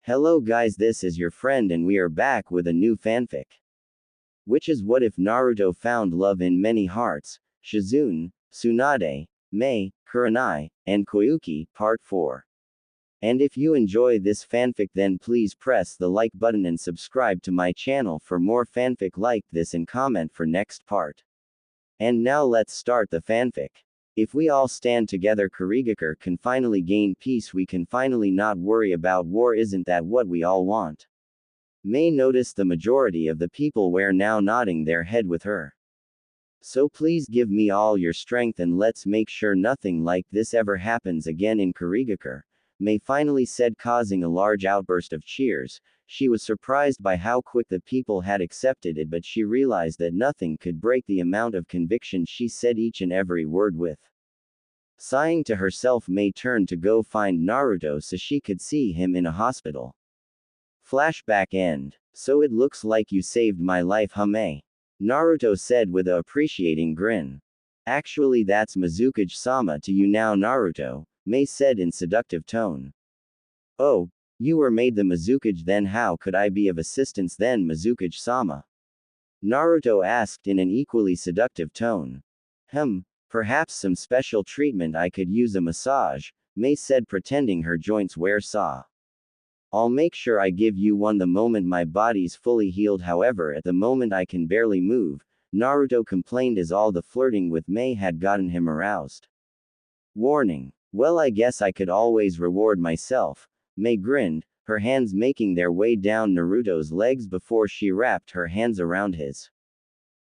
Hello guys, this is your friend and we are back with a new fanfic. Which is What If Naruto Found Love in Many Hearts, Shizune, Tsunade, Mei, Kurenai, and Koyuki, Part 4. And if you enjoy this fanfic then please press the like button and subscribe to my channel for more fanfic like this and comment for next part. And now let's start the fanfic. If we all stand together Kurigakure can finally gain peace, we can finally not worry about war, isn't that what we all want? May noticed the majority of the people were now nodding their head with her. So please give me all your strength and let's make sure nothing like this ever happens again in Kurigakure, May finally said, causing a large outburst of cheers. She was surprised by how quick the people had accepted it, but she realized that nothing could break the amount of conviction she said each and every word with. Sighing to herself, May turned to go find Naruto so she could see him in a hospital. Flashback end. So it looks like you saved my life, huh, May? Naruto said with a appreciating grin. Actually, that's Mizukage-sama to you now, Naruto, May said in seductive tone. Oh, you were made the Mizukage, then how could I be of assistance then, Mizukage-sama? Naruto asked in an equally seductive tone. Perhaps some special treatment, I could use a massage, May said, pretending her joints were sore. I'll make sure I give you one the moment my body's fully healed, however at the moment I can barely move, Naruto complained as all the flirting with May had gotten him aroused. Warning. Well, I guess I could always reward myself, May grinned, her hands making their way down Naruto's legs before she wrapped her hands around his.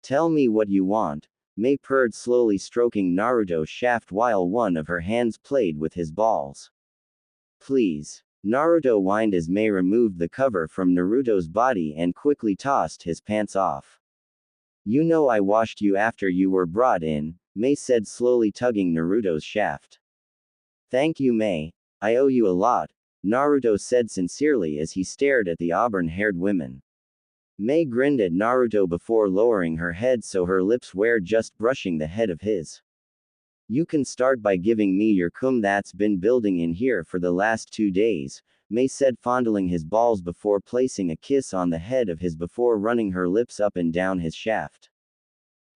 Tell me what you want, May purred, slowly stroking Naruto's shaft while one of her hands played with his balls. Please. Naruto whined as May removed the cover from Naruto's body and quickly tossed his pants off. You know I washed you after you were brought in, May said, slowly tugging Naruto's shaft. Thank you, May. I owe you a lot, Naruto said sincerely as he stared at the auburn-haired women. May grinned at Naruto before lowering her head so her lips were just brushing the head of his. You can start by giving me your cum that's been building in here for the last 2 days, May said, fondling his balls before placing a kiss on the head of his before running her lips up and down his shaft.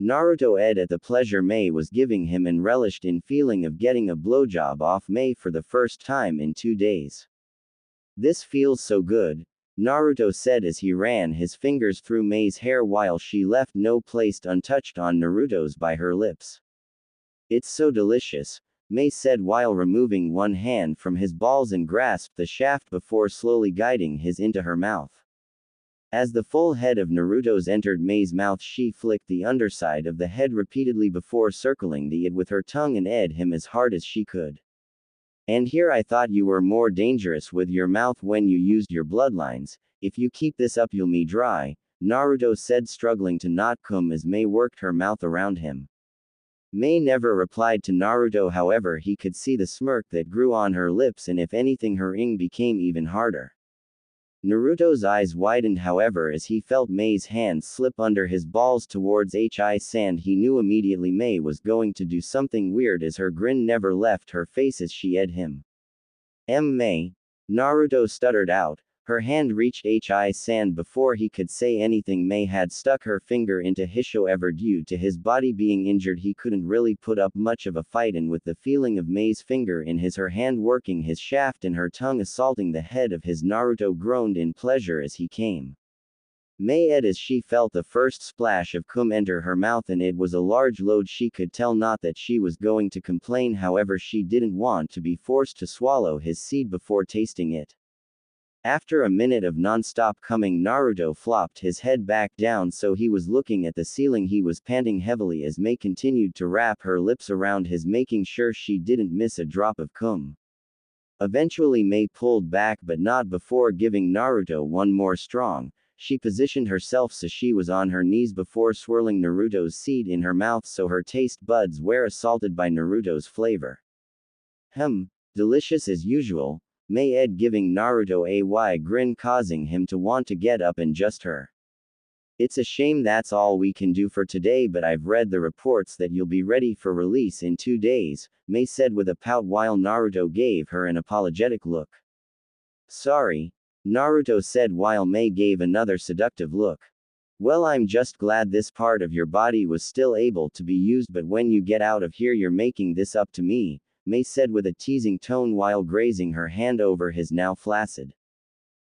Naruto ed at the pleasure May was giving him and relished in feeling of getting a blowjob off May for the first time in 2 days. This feels so good, Naruto said as he ran his fingers through May's hair while she left no place untouched on Naruto's by her lips. It's so delicious, May said while removing one hand from his balls and grasped the shaft before slowly guiding his into her mouth. As the full head of Naruto's entered May's mouth, she flicked the underside of the head repeatedly before circling the it with her tongue and ed him as hard as she could. And here I thought you were more dangerous with your mouth when you used your bloodlines. If you keep this up you'll me dry, Naruto said, struggling to not cum as May worked her mouth around him. May never replied to Naruto, however he could see the smirk that grew on her lips, and if anything her ing became even harder. Naruto's eyes widened, however, as he felt May's hand slip under his balls towards his sand. He knew immediately May was going to do something weird as her grin never left her face as she ed him. May, Naruto stuttered out. Her hand reached his sand before he could say anything. May had stuck her finger into his. However, due to his body being injured, he couldn't really put up much of a fight, and with the feeling of May's finger in his, her hand working his shaft and her tongue assaulting the head of his, Naruto groaned in pleasure as he came. May ed as she felt the first splash of cum enter her mouth, and it was a large load. She could tell not that she was going to complain, however she didn't want to be forced to swallow his seed before tasting it. After a minute of non-stop coming, Naruto flopped his head back down so he was looking at the ceiling. He was panting heavily as May continued to wrap her lips around his, making sure she didn't miss a drop of cum. Eventually May pulled back, but not before giving Naruto one more strong. She positioned herself so she was on her knees before swirling Naruto's seed in her mouth so her taste buds were assaulted by Naruto's flavor. Delicious as usual, May ed giving Naruto a grin causing him to want to get up and just her. It's a shame that's all we can do for today, but I've read the reports that you'll be ready for release in 2 days, May said with a pout while Naruto gave her an apologetic look. Sorry, Naruto said while Mei gave another seductive look. Well, I'm just glad this part of your body was still able to be used, but when you get out of here, you're making this up to me, Mei said with a teasing tone while grazing her hand over his now flaccid.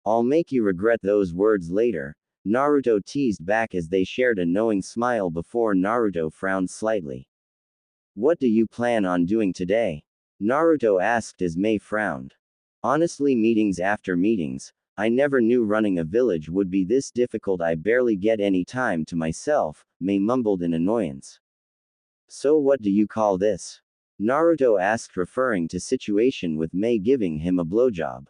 I'll make you regret those words later, Naruto teased back as they shared a knowing smile before Naruto frowned slightly. What do you plan on doing today? Naruto asked as Mei frowned. Honestly, meetings after meetings. I never knew running a village would be this difficult. I barely get any time to myself, Mei mumbled in annoyance. So what do you call this? Naruto asked, referring to situation with Mei giving him a blowjob.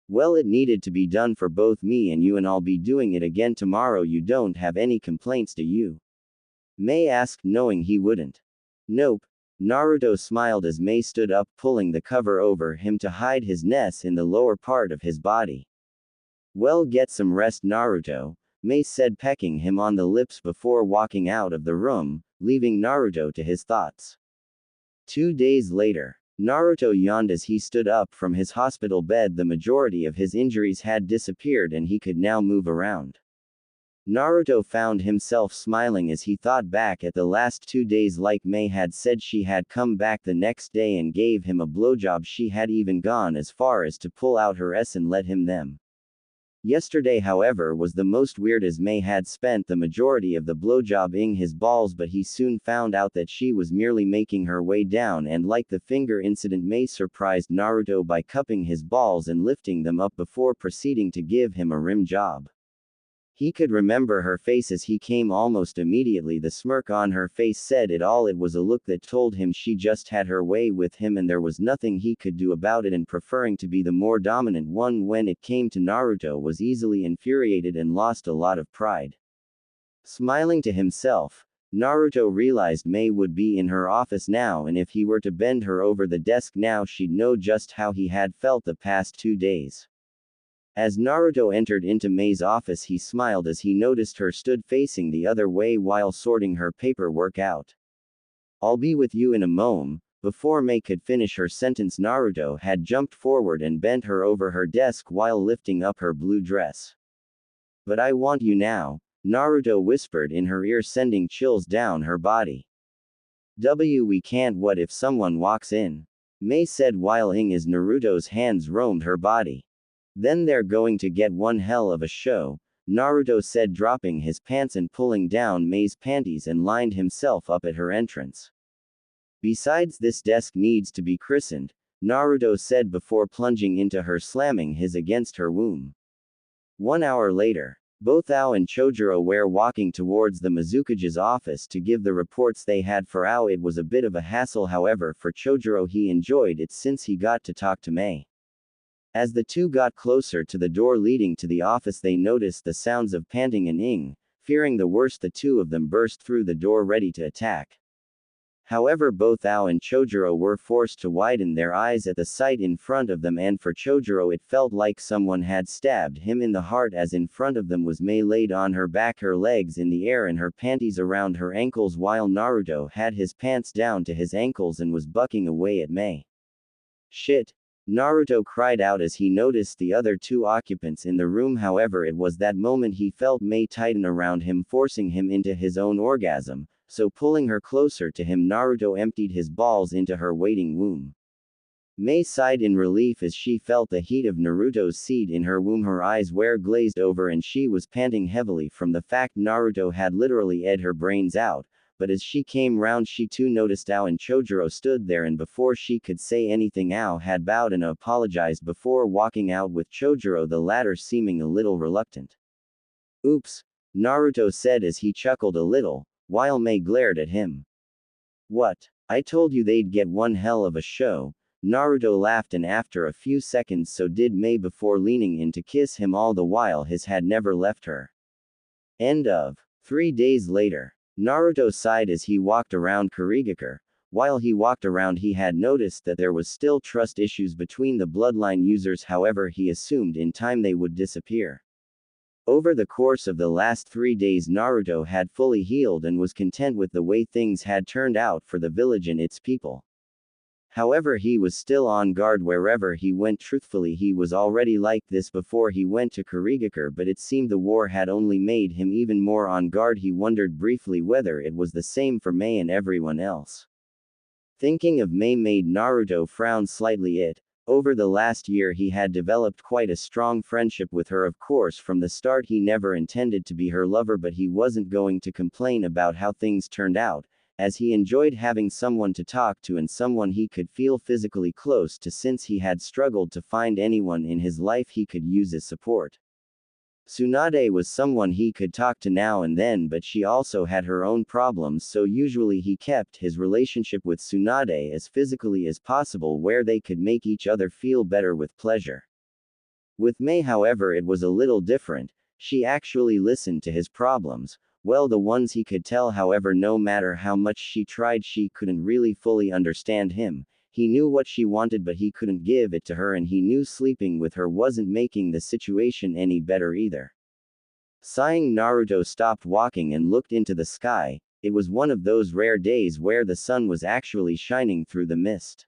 Well, it needed to be done for both me and you, and I'll be doing it again tomorrow. You don't have any complaints, do you? Mei asked, knowing he wouldn't. Nope. Naruto smiled as Mei stood up, pulling the cover over him to hide his ness in the lower part of his body. Well, get some rest, Naruto, Mei said, pecking him on the lips before walking out of the room, leaving Naruto to his thoughts. 2 days later, Naruto yawned as he stood up from his hospital bed. The majority of his injuries had disappeared and he could now move around. Naruto found himself smiling as he thought back at the last 2 days. Like Mei had said, she had come back the next day and gave him a blowjob. She had even gone as far as to pull out her S and let him them. Yesterday, however, was the most weird, as Mei had spent the majority of the blowjobbing his balls, but he soon found out that she was merely making her way down, and like the finger incident, Mei surprised Naruto by cupping his balls and lifting them up before proceeding to give him a rim job. He could remember her face as he came almost immediately. The smirk on her face said it all. It was a look that told him she just had her way with him and there was nothing he could do about it, and preferring to be the more dominant one when it came to Naruto was easily infuriated and lost a lot of pride. Smiling to himself, Naruto realized Mei would be in her office now, and if he were to bend her over the desk now, she'd know just how he had felt the past 2 days. As Naruto entered into Mei's office, he smiled as he noticed her stood facing the other way while sorting her paperwork out. I'll be with you in a moment. Before Mei could finish her sentence, Naruto had jumped forward and bent her over her desk while lifting up her blue dress. But I want you now, Naruto whispered in her ear, sending chills down her body. We can't. What if someone walks in? Mei said while as Naruto's hands roamed her body. Then they're going to get one hell of a show, Naruto said, dropping his pants and pulling down Mei's panties and lined himself up at her entrance. Besides, this desk needs to be christened, Naruto said before plunging into her, slamming his against her womb. 1 hour later, both Ao and Chojuro were walking towards the Mizukage's office to give the reports they had. For Ao it was a bit of a hassle, however for Chojuro he enjoyed it since he got to talk to Mei. As the two got closer to the door leading to the office, they noticed the sounds of panting and fearing the worst, the two of them burst through the door ready to attack. However, both Ao and Chojuro were forced to widen their eyes at the sight in front of them, and for Chojuro it felt like someone had stabbed him in the heart, as in front of them was Mei laid on her back, her legs in the air and her panties around her ankles, while Naruto had his pants down to his ankles and was bucking away at Mei. Shit! Naruto cried out as he noticed the other two occupants in the room. However, it was that moment he felt Mei tighten around him, forcing him into his own orgasm, so pulling her closer to him, Naruto emptied his balls into her waiting womb. Mei sighed in relief as she felt the heat of Naruto's seed in her womb. Her eyes were glazed over and she was panting heavily from the fact Naruto had literally ate her brains out. But as she came round, she too noticed Ao and Chojuro stood there, and before she could say anything, Ao had bowed and apologized before walking out with Chojuro, the latter seeming a little reluctant. Oops, Naruto said as he chuckled a little, while Mei glared at him. What? I told you they'd get one hell of a show, Naruto laughed, and after a few seconds so did Mei before leaning in to kiss him, all the while his had never left her. End of. 3 days later. Naruto sighed as he walked around Kurigakure. While he walked around, he had noticed that there was still trust issues between the bloodline users, however he assumed in time they would disappear. Over the course of the last 3 days, Naruto had fully healed and was content with the way things had turned out for the village and its people. However, he was still on guard wherever he went. Truthfully, he was already like this before he went to Kurigakure, but it seemed the war had only made him even more on guard. He wondered briefly whether it was the same for Mei and everyone else. Thinking of Mei made Naruto frown slightly. Over the last year he had developed quite a strong friendship with her. Of course, from the start he never intended to be her lover, but he wasn't going to complain about how things turned out, as he enjoyed having someone to talk to and someone he could feel physically close to, since he had struggled to find anyone in his life he could use as support. Tsunade was someone he could talk to now and then, but she also had her own problems, so usually he kept his relationship with Tsunade as physically as possible, where they could make each other feel better with pleasure. With Mei, however, it was a little different. She actually listened to his problems, well, the ones he could tell. However, no matter how much she tried, she couldn't really fully understand him. He knew what she wanted, but he couldn't give it to her, and he knew sleeping with her wasn't making the situation any better either. Sighing, Naruto stopped walking and looked into the sky. It was one of those rare days where the sun was actually shining through the mist.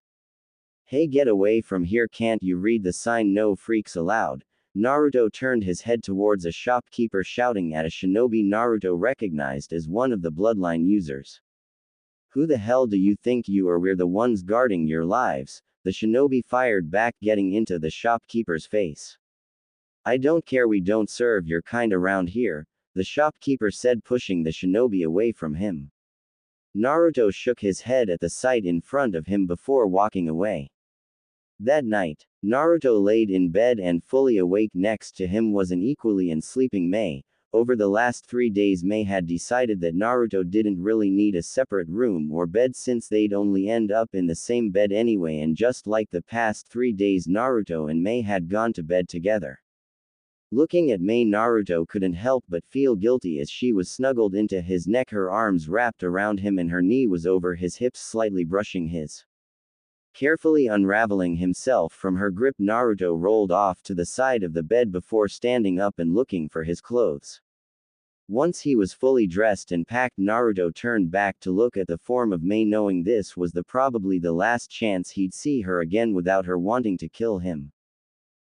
Hey, get away from here, can't you read the sign "No Freaks Allowed"? Naruto turned his head towards a shopkeeper shouting at a shinobi Naruto recognized as one of the bloodline users. Who the hell do you think you are? We're the ones guarding your lives, the shinobi fired back, getting into the shopkeeper's face. I don't care, we don't serve your kind around here, the shopkeeper said, pushing the shinobi away from him. Naruto shook his head at the sight in front of him before walking away. That night, Naruto laid in bed, and fully awake next to him was an equally sleeping Mei. Over the last 3 days, Mei had decided that Naruto didn't really need a separate room or bed, since they'd only end up in the same bed anyway, and just like the past 3 days, Naruto and Mei had gone to bed together. Looking at Mei, Naruto couldn't help but feel guilty as she was snuggled into his neck, her arms wrapped around him and her knee was over his hips, slightly brushing his. Carefully unraveling himself from her grip, Naruto rolled off to the side of the bed before standing up and looking for his clothes. Once he was fully dressed and packed, Naruto turned back to look at the form of Mei, knowing this was probably the last chance he'd see her again without her wanting to kill him.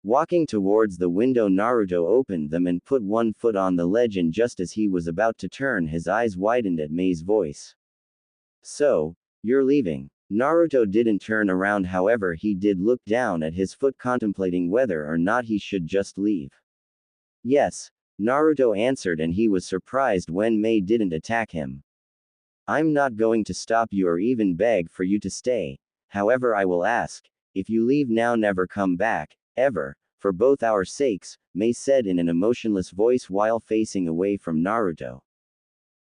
Walking towards the window, Naruto opened them and put one foot on the ledge, and just as he was about to turn, his eyes widened at Mei's voice. So, you're leaving? Naruto didn't turn around, however he did look down at his foot, contemplating whether or not he should just leave. Yes, Naruto answered, and he was surprised when Mei didn't attack him. I'm not going to stop you or even beg for you to stay. However, I will ask, if you leave now, never come back, ever, for both our sakes, Mei said in an emotionless voice while facing away from Naruto.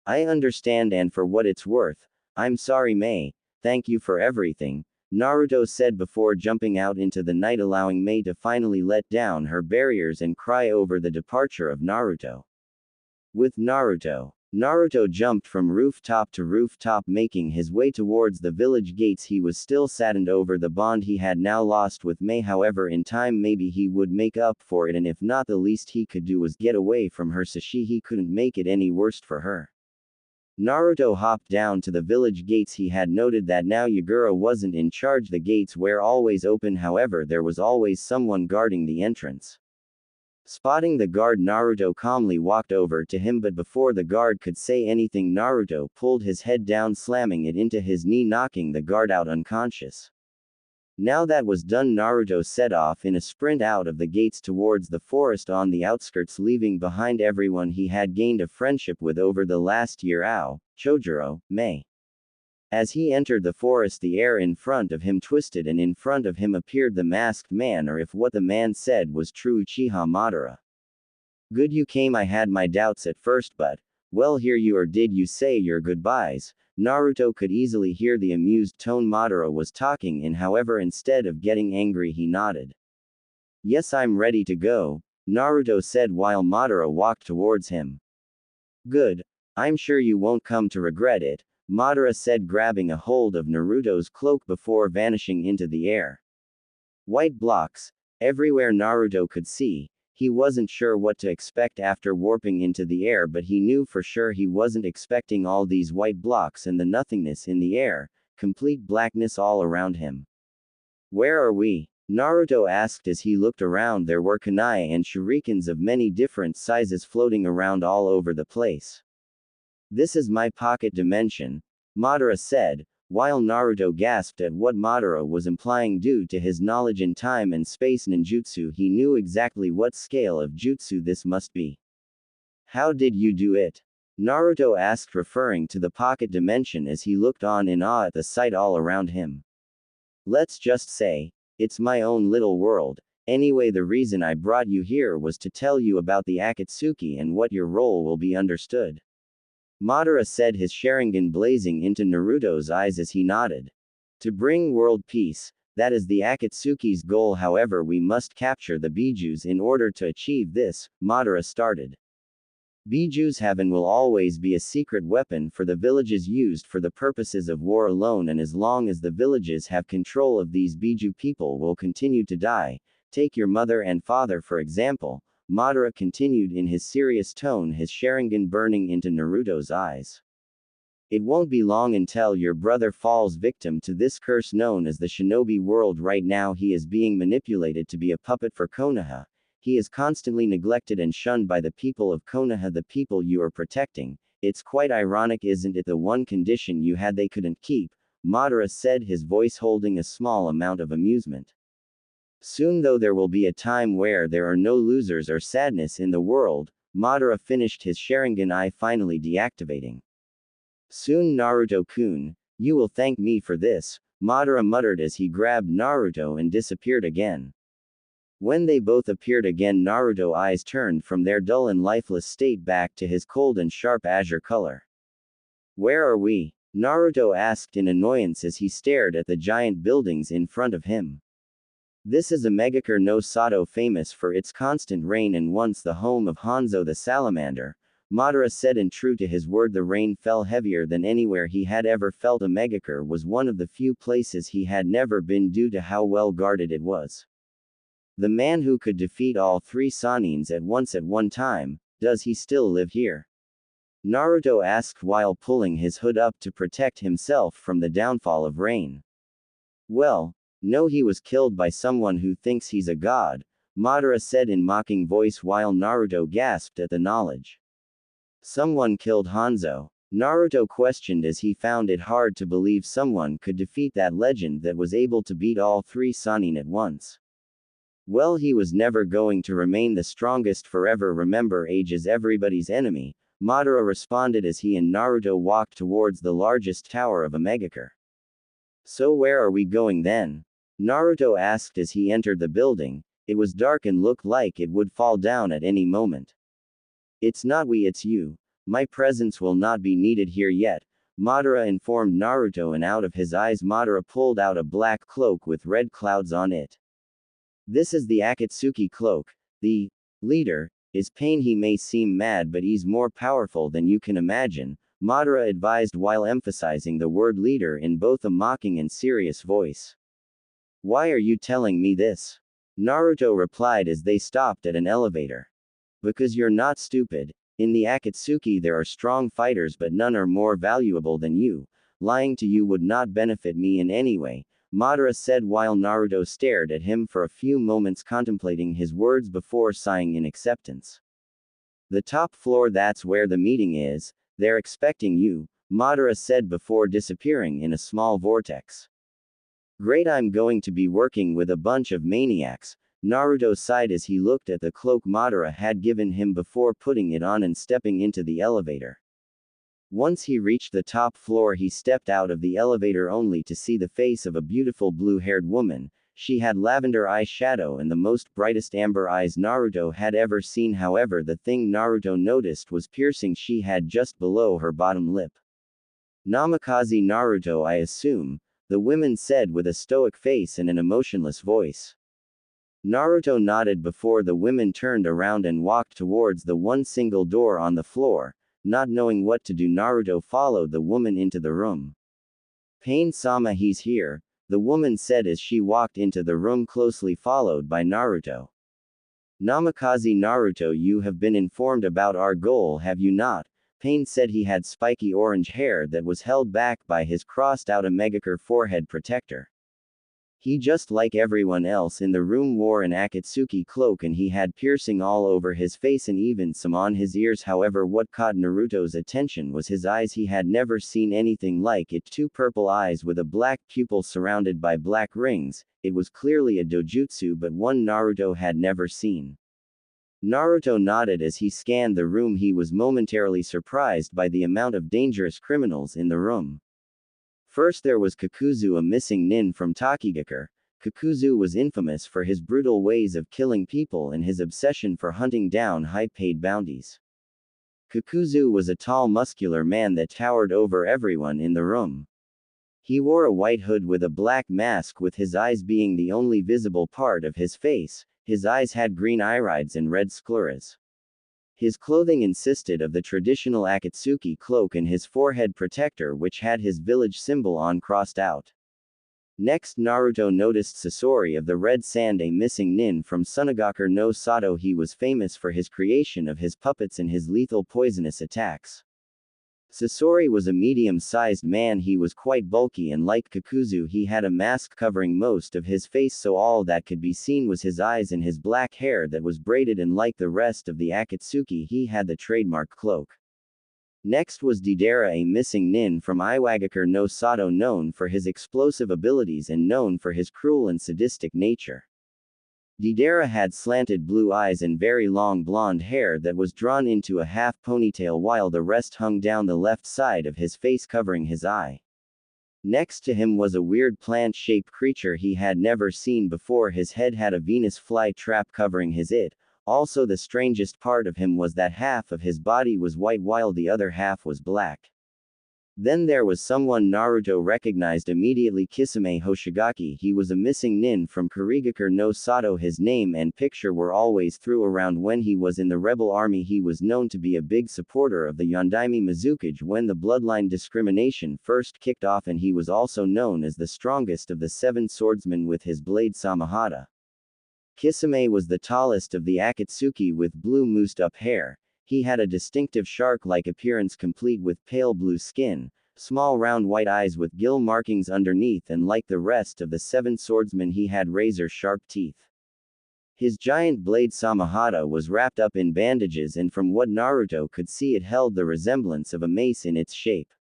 I understand, and for what it's worth, I'm sorry, Mei. Thank you for everything, Naruto said before jumping out into the night, allowing Mei to finally let down her barriers and cry over the departure of Naruto. With Naruto jumped from rooftop to rooftop, making his way towards the village gates. He was still saddened over the bond he had now lost with Mei. However, in time maybe he would make up for it, and if not, the least he could do was get away from her, so he couldn't make it any worse for her. Naruto hopped down to the village gates. He had noted that now Yagura wasn't in charge. The gates were always open, however there was always someone guarding the entrance. Spotting the guard, Naruto calmly walked over to him, but before the guard could say anything, Naruto pulled his head down, slamming it into his knee, knocking the guard out unconscious. Now that was done, Naruto set off in a sprint out of the gates towards the forest on the outskirts, leaving behind everyone he had gained a friendship with over the last year: Ao, Chojuro, Mei. As he entered the forest, the air in front of him twisted, and in front of him appeared the masked man, or if what the man said was true, Uchiha Madara. Good you came. I had my doubts at first, but, well, here you are. Did you say your goodbyes? Naruto could easily hear the amused tone Madara was talking in, however instead of getting angry he nodded. Yes, I'm ready to go, Naruto said while Madara walked towards him. Good. I'm sure you won't come to regret it, Madara said, grabbing a hold of Naruto's cloak before vanishing into the air. White blocks everywhere Naruto could see. He wasn't sure what to expect after warping into the air, but he knew for sure he wasn't expecting all these white blocks and the nothingness in the air, complete blackness all around him. Where are we? Naruto asked as he looked around. There were kunai and shurikens of many different sizes floating around all over the place. This is my pocket dimension, Madara said, while Naruto gasped at what Madara was implying. Due to his knowledge in time and space ninjutsu, he knew exactly what scale of jutsu this must be. How did you do it? Naruto asked, referring to the pocket dimension as he looked on in awe at the sight all around him. Let's just say, it's my own little world. Anyway, the reason I brought you here was to tell you about the Akatsuki and what your role will be, understood? Madara said, his Sharingan blazing into Naruto's eyes as he nodded. To bring world peace, that is the Akatsuki's goal. However, we must capture the Bijus in order to achieve this, Madara started. Bijus have and will always be a secret weapon for the villages, used for the purposes of war alone, and as long as the villages have control of these Biju, people will continue to die. Take your mother and father for example, Madara continued in his serious tone, his Sharingan burning into Naruto's eyes. It won't be long until your brother falls victim to this curse known as the shinobi world. Right now he is being manipulated to be a puppet for Konoha. He is constantly neglected and shunned by the people of Konoha, the people you are protecting. It's quite ironic, isn't it? The one condition you had they couldn't keep, Madara said, his voice holding a small amount of amusement. Soon though there will be a time where there are no losers or sadness in the world, Madara finished his Sharingan eye, finally deactivating. Soon, Naruto-kun, you will thank me for this, Madara muttered as he grabbed Naruto and disappeared again. When they both appeared again, Naruto's eyes turned from their dull and lifeless state back to his cold and sharp azure color. Where are we? Naruto asked in annoyance as he stared at the giant buildings in front of him. This is a megacure no Sato, famous for its constant rain and once the home of Hanzo the salamander, Madara said, and true to his word, the rain fell heavier than anywhere he had ever felt. A megacure was one of the few places he had never been due to how well guarded it was. The man who could defeat all three Sanins at once at one time, does he still live here? Naruto asked while pulling his hood up to protect himself from the downfall of rain. Well, no, he was killed by someone who thinks he's a god, Madara said in mocking voice while Naruto gasped at the knowledge. Someone killed Hanzo? Naruto questioned as he found it hard to believe someone could defeat that legend that was able to beat all three Sannin at once. Well, he was never going to remain the strongest forever. Remember, age is everybody's enemy, Madara responded as he and Naruto walked towards the largest tower of a megacure. So where are we going then? Naruto asked as he entered the building. It was dark and looked like it would fall down at any moment. It's not we, it's you. My presence will not be needed here yet, Madara informed Naruto, and out of his eyes Madara pulled out a black cloak with red clouds on it. This is the Akatsuki cloak. The leader is pain. He may seem mad, but he's more powerful than you can imagine, Madara advised while emphasizing the word leader in both a mocking and serious voice. Why are you telling me this? Naruto replied as they stopped at an elevator. Because you're not stupid. In the Akatsuki there are strong fighters, but none are more valuable than you. Lying to you would not benefit me in any way, Madara said while Naruto stared at him for a few moments, contemplating his words before sighing in acceptance. The top floor, that's where the meeting is. They're expecting you, Madara said before disappearing in a small vortex. Great, I'm going to be working with a bunch of maniacs, Naruto sighed as he looked at the cloak Madara had given him before putting it on and stepping into the elevator. Once he reached the top floor, he stepped out of the elevator only to see the face of a beautiful blue-haired woman. She had lavender eyeshadow and the most brightest amber eyes Naruto had ever seen. However, the thing Naruto noticed was piercing she had just below her bottom lip. Namikaze Naruto, I assume, the woman said with a stoic face and an emotionless voice. Naruto nodded before the women turned around and walked towards the one single door on the floor. Not knowing what to do, Naruto followed the woman into the room. Pain-sama, he's here, the woman said as she walked into the room closely followed by Naruto. Namikaze Naruto, you have been informed about our goal, have you not? Pain said. He had spiky orange hair that was held back by his crossed-out megacure forehead protector. He just like everyone else in the room wore an Akatsuki cloak and he had piercing all over his face and even some on his ears. However, what caught Naruto's attention was his eyes. He had never seen anything like it. Two purple eyes with a black pupil surrounded by black rings. It was clearly a dojutsu, but one Naruto had never seen. Naruto nodded as he scanned the room. He was momentarily surprised by the amount of dangerous criminals in the room. First there was Kakuzu, a missing nin from Tokigakure. Kakuzu was infamous for his brutal ways of killing people and his obsession for hunting down high-paid bounties. Kakuzu was a tall muscular man that towered over everyone in the room. He wore a white hood with a black mask, with his eyes being the only visible part of his face. His eyes had green irides and red scleras. His clothing consisted of the traditional Akatsuki cloak and his forehead protector, which had his village symbol on crossed out. Next, Naruto noticed Sasori of the Red Sand, a missing nin from Tsunade no Sato. He was famous for his creation of his puppets and his lethal poisonous attacks. Sasori was a medium-sized man. He was quite bulky, and like Kakuzu, he had a mask covering most of his face, so all that could be seen was his eyes and his black hair that was braided, and like the rest of the Akatsuki, he had the trademark cloak. Next was Deidara, a missing nin from Iwagakure no Sato, known for his explosive abilities and known for his cruel and sadistic nature. Deidara had slanted blue eyes and very long blonde hair that was drawn into a half ponytail, while the rest hung down the left side of his face, covering his eye. Next to him was a weird plant-shaped creature he had never seen before. His head had a Venus fly trap covering his it. Also, the strangest part of him was that half of his body was white while the other half was black. Then there was someone Naruto recognized immediately, Kisame Hoshigaki. He was a missing nin from Kurigakure no Sato. His name and picture were always threw around when he was in the rebel army. He was known to be a big supporter of the Yondaime Mizukage when the bloodline discrimination first kicked off, and he was also known as the strongest of the 7 swordsmen with his blade Samahata. Kisame was the tallest of the Akatsuki with blue moosed-up hair. He had a distinctive shark-like appearance, complete with pale blue skin, small round white eyes with gill markings underneath, and like the rest of the 7 swordsmen he had razor-sharp teeth. His giant blade Samahata was wrapped up in bandages, and from what Naruto could see it held the resemblance of a mace in its shape.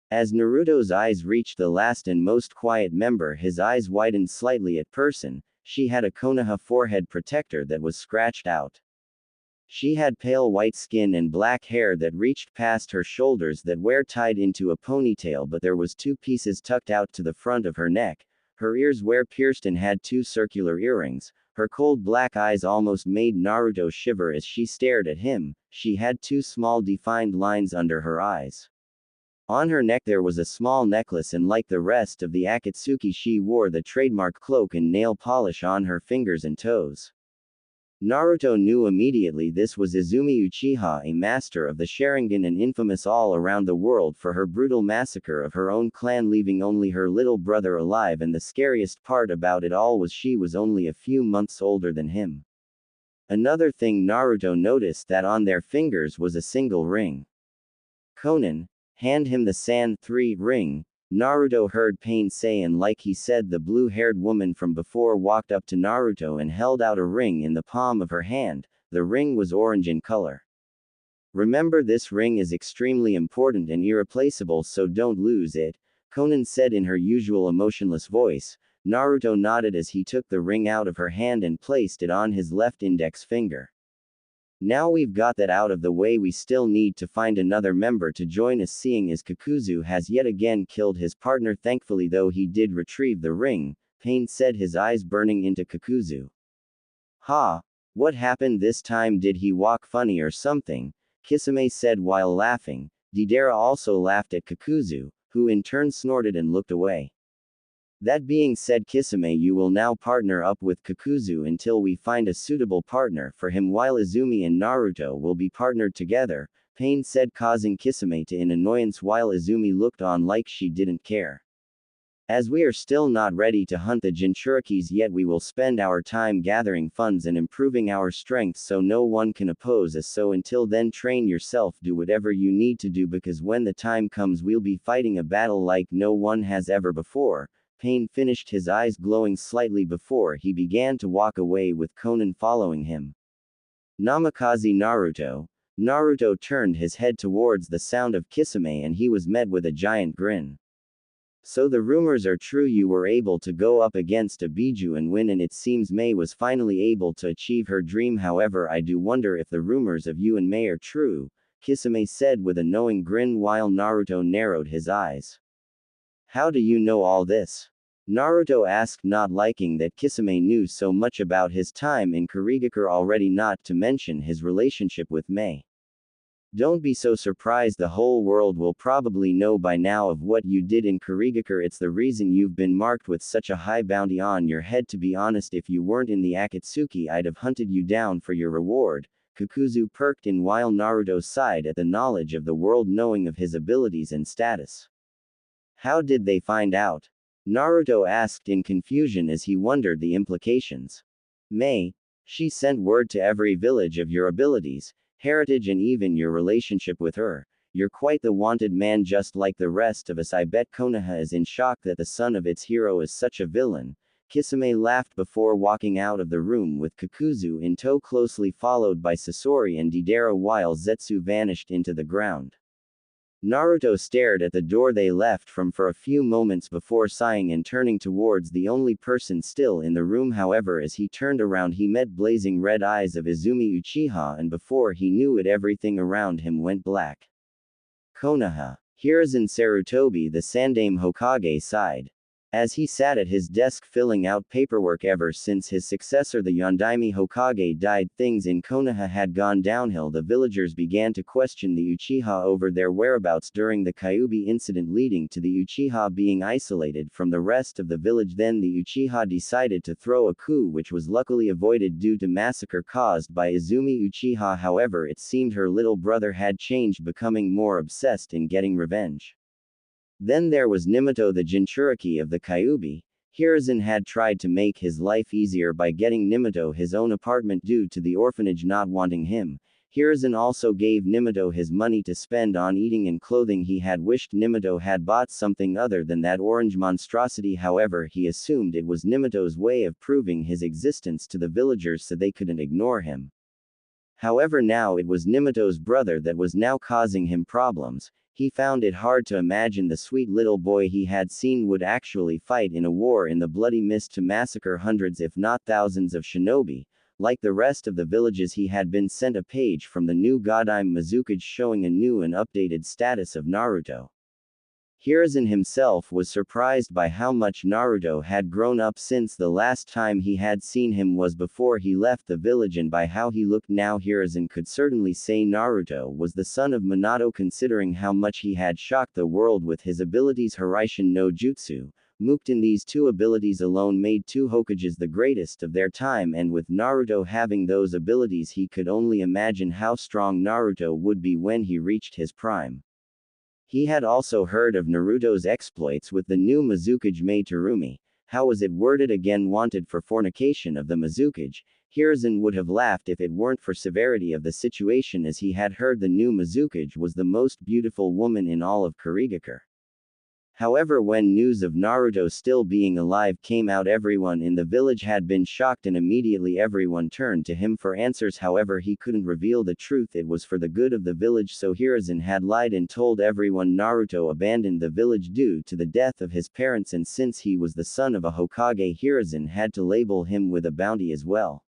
As Naruto's eyes reached the last and most quiet member, his eyes widened slightly at person. She had a Konoha forehead protector that was scratched out. She had pale white skin and black hair that reached past her shoulders that were tied into a ponytail, but there was 2 pieces tucked out to the front of her neck. Her ears were pierced and had 2 circular earrings. Her cold black eyes almost made Naruto shiver as she stared at him. She had 2 small defined lines under her eyes. On her neck there was a small necklace, and like the rest of the Akatsuki, she wore the trademark cloak and nail polish on her fingers and toes. Naruto knew immediately this was Izumi Uchiha, a master of the Sharingan and infamous all around the world for her brutal massacre of her own clan, leaving only her little brother alive, and the scariest part about it all was she was only a few months older than him. Another thing Naruto noticed, that on their fingers was a single ring. "Konan, hand him the San 3 ring," Naruto heard Pain say, and like he said, the blue-haired woman from before walked up to Naruto and held out a ring in the palm of her hand. The ring was orange in color. "Remember, this ring is extremely important and irreplaceable, so don't lose it," Konan said in her usual emotionless voice. Naruto nodded as he took the ring out of her hand and placed it on his left index finger. "Now we've got that out of the way, we still need to find another member to join us, seeing as Kakuzu has yet again killed his partner. Thankfully though, he did retrieve the ring," Pain said, his eyes burning into Kakuzu. "Ha! What happened this time? Did he walk funny or something?" Kisame said while laughing. Deidara also laughed at Kakuzu, who in turn snorted and looked away. "That being said, Kisame, you will now partner up with Kakuzu until we find a suitable partner for him, while Izumi and Naruto will be partnered together," Pain said, causing Kisame to in annoyance, while Izumi looked on like she didn't care. "As we are still not ready to hunt the Jinchurikis yet, we will spend our time gathering funds and improving our strength so no one can oppose us. So until then, train yourself, do whatever you need to do, because when the time comes we'll be fighting a battle like no one has ever before," pain finished, his eyes glowing slightly before he began to walk away with Conan following him. Namikaze Naruto. Naruto turned his head towards the sound of Kisame and he was met with a giant grin. So the rumors are true, you were able to go up against a Biju and win, and it seems Mei was finally able to achieve her dream. However, I do wonder if the rumors of you and Mei are true, Kisame said with a knowing grin while Naruto narrowed his eyes. How do you know all this? Naruto asked, not liking that Kisame knew so much about his time in Kurigakure already, not to mention his relationship with Mei. Don't be so surprised, the whole world will probably know by now of what you did in Kurigakure. It's the reason you've been marked with such a high bounty on your head. To be honest, if you weren't in the Akatsuki, I'd have hunted you down for your reward. Kakuzu perked in while Naruto sighed at the knowledge of the world knowing of his abilities and status. How did they find out? Naruto asked in confusion as he wondered the implications. Mei, she sent word to every village of your abilities, heritage and even your relationship with her. You're quite the wanted man just like the rest of us. I bet Konoha is in shock that the son of its hero is such a villain. Kisame laughed before walking out of the room with Kakuzu in tow, closely followed by Sasori and Deidara while Zetsu vanished into the ground. Naruto stared at the door they left from for a few moments before sighing and turning towards the only person still in the room. However, as he turned around he met blazing red eyes of Izumi Uchiha, and before he knew it everything around him went black. Konoha. Hiruzen Sarutobi, the Sandaime Hokage, sighed. As he sat at his desk filling out paperwork. Ever since his successor the Yondaime Hokage died, things in Konoha had gone downhill. The villagers began to question the Uchiha over their whereabouts during the Kyuubi incident, leading to the Uchiha being isolated from the rest of the village. Then the Uchiha decided to throw a coup, which was luckily avoided due to massacre caused by Izumi Uchiha. However, it seemed her little brother had changed, becoming more obsessed in getting revenge. Then there was Minato, the Jinchuriki of the Kyuubi. Hiruzen had tried to make his life easier by getting Minato his own apartment due to the orphanage not wanting him. Hiruzen also gave Minato his money to spend on eating and clothing. He had wished Minato had bought something other than that orange monstrosity. However, he assumed it was Nimato's way of proving his existence to the villagers so they couldn't ignore him. However, now it was Nimato's brother that was now causing him problems. He found it hard to imagine the sweet little boy he had seen would actually fight in a war in the bloody mist to massacre hundreds if not thousands of shinobi. Like the rest of the villages, he had been sent a page from the new Godime Mizukage showing a new and updated status of Naruto. Hiruzen himself was surprised by how much Naruto had grown up since the last time he had seen him was before he left the village, and by how he looked now Hiruzen could certainly say Naruto was the son of Minato, considering how much he had shocked the world with his abilities Hiraishin no Jutsu. Mukden, these two abilities alone made two Hokages the greatest of their time, and with Naruto having those abilities he could only imagine how strong Naruto would be when he reached his prime. He had also heard of Naruto's exploits with the new Mizukage Mei Terumi. How was it worded again? Wanted for fornication of the Mizukage. Hiruzen would have laughed if it weren't for severity of the situation, as he had heard the new Mizukage was the most beautiful woman in all of Kurigakure. However, when news of Naruto still being alive came out, everyone in the village had been shocked and immediately everyone turned to him for answers. However, he couldn't reveal the truth. It was for the good of the village, so Hiruzen had lied and told everyone Naruto abandoned the village due to the death of his parents, and since he was the son of a Hokage, Hiruzen had to label him with a bounty as well.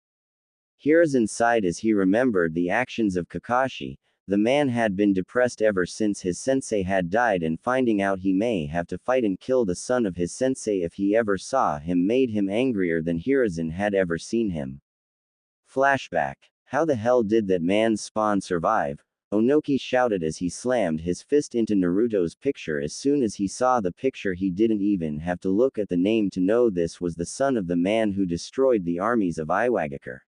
Hiruzen sighed as he remembered the actions of Kakashi. The man had been depressed ever since his sensei had died, and finding out he may have to fight and kill the son of his sensei if he ever saw him made him angrier than Hiruzen had ever seen him. Flashback. How the hell did that man's spawn survive? Onoki shouted as he slammed his fist into Naruto's picture. As soon as he saw the picture, he didn't even have to look at the name to know this was the son of the man who destroyed the armies of Iwagakure.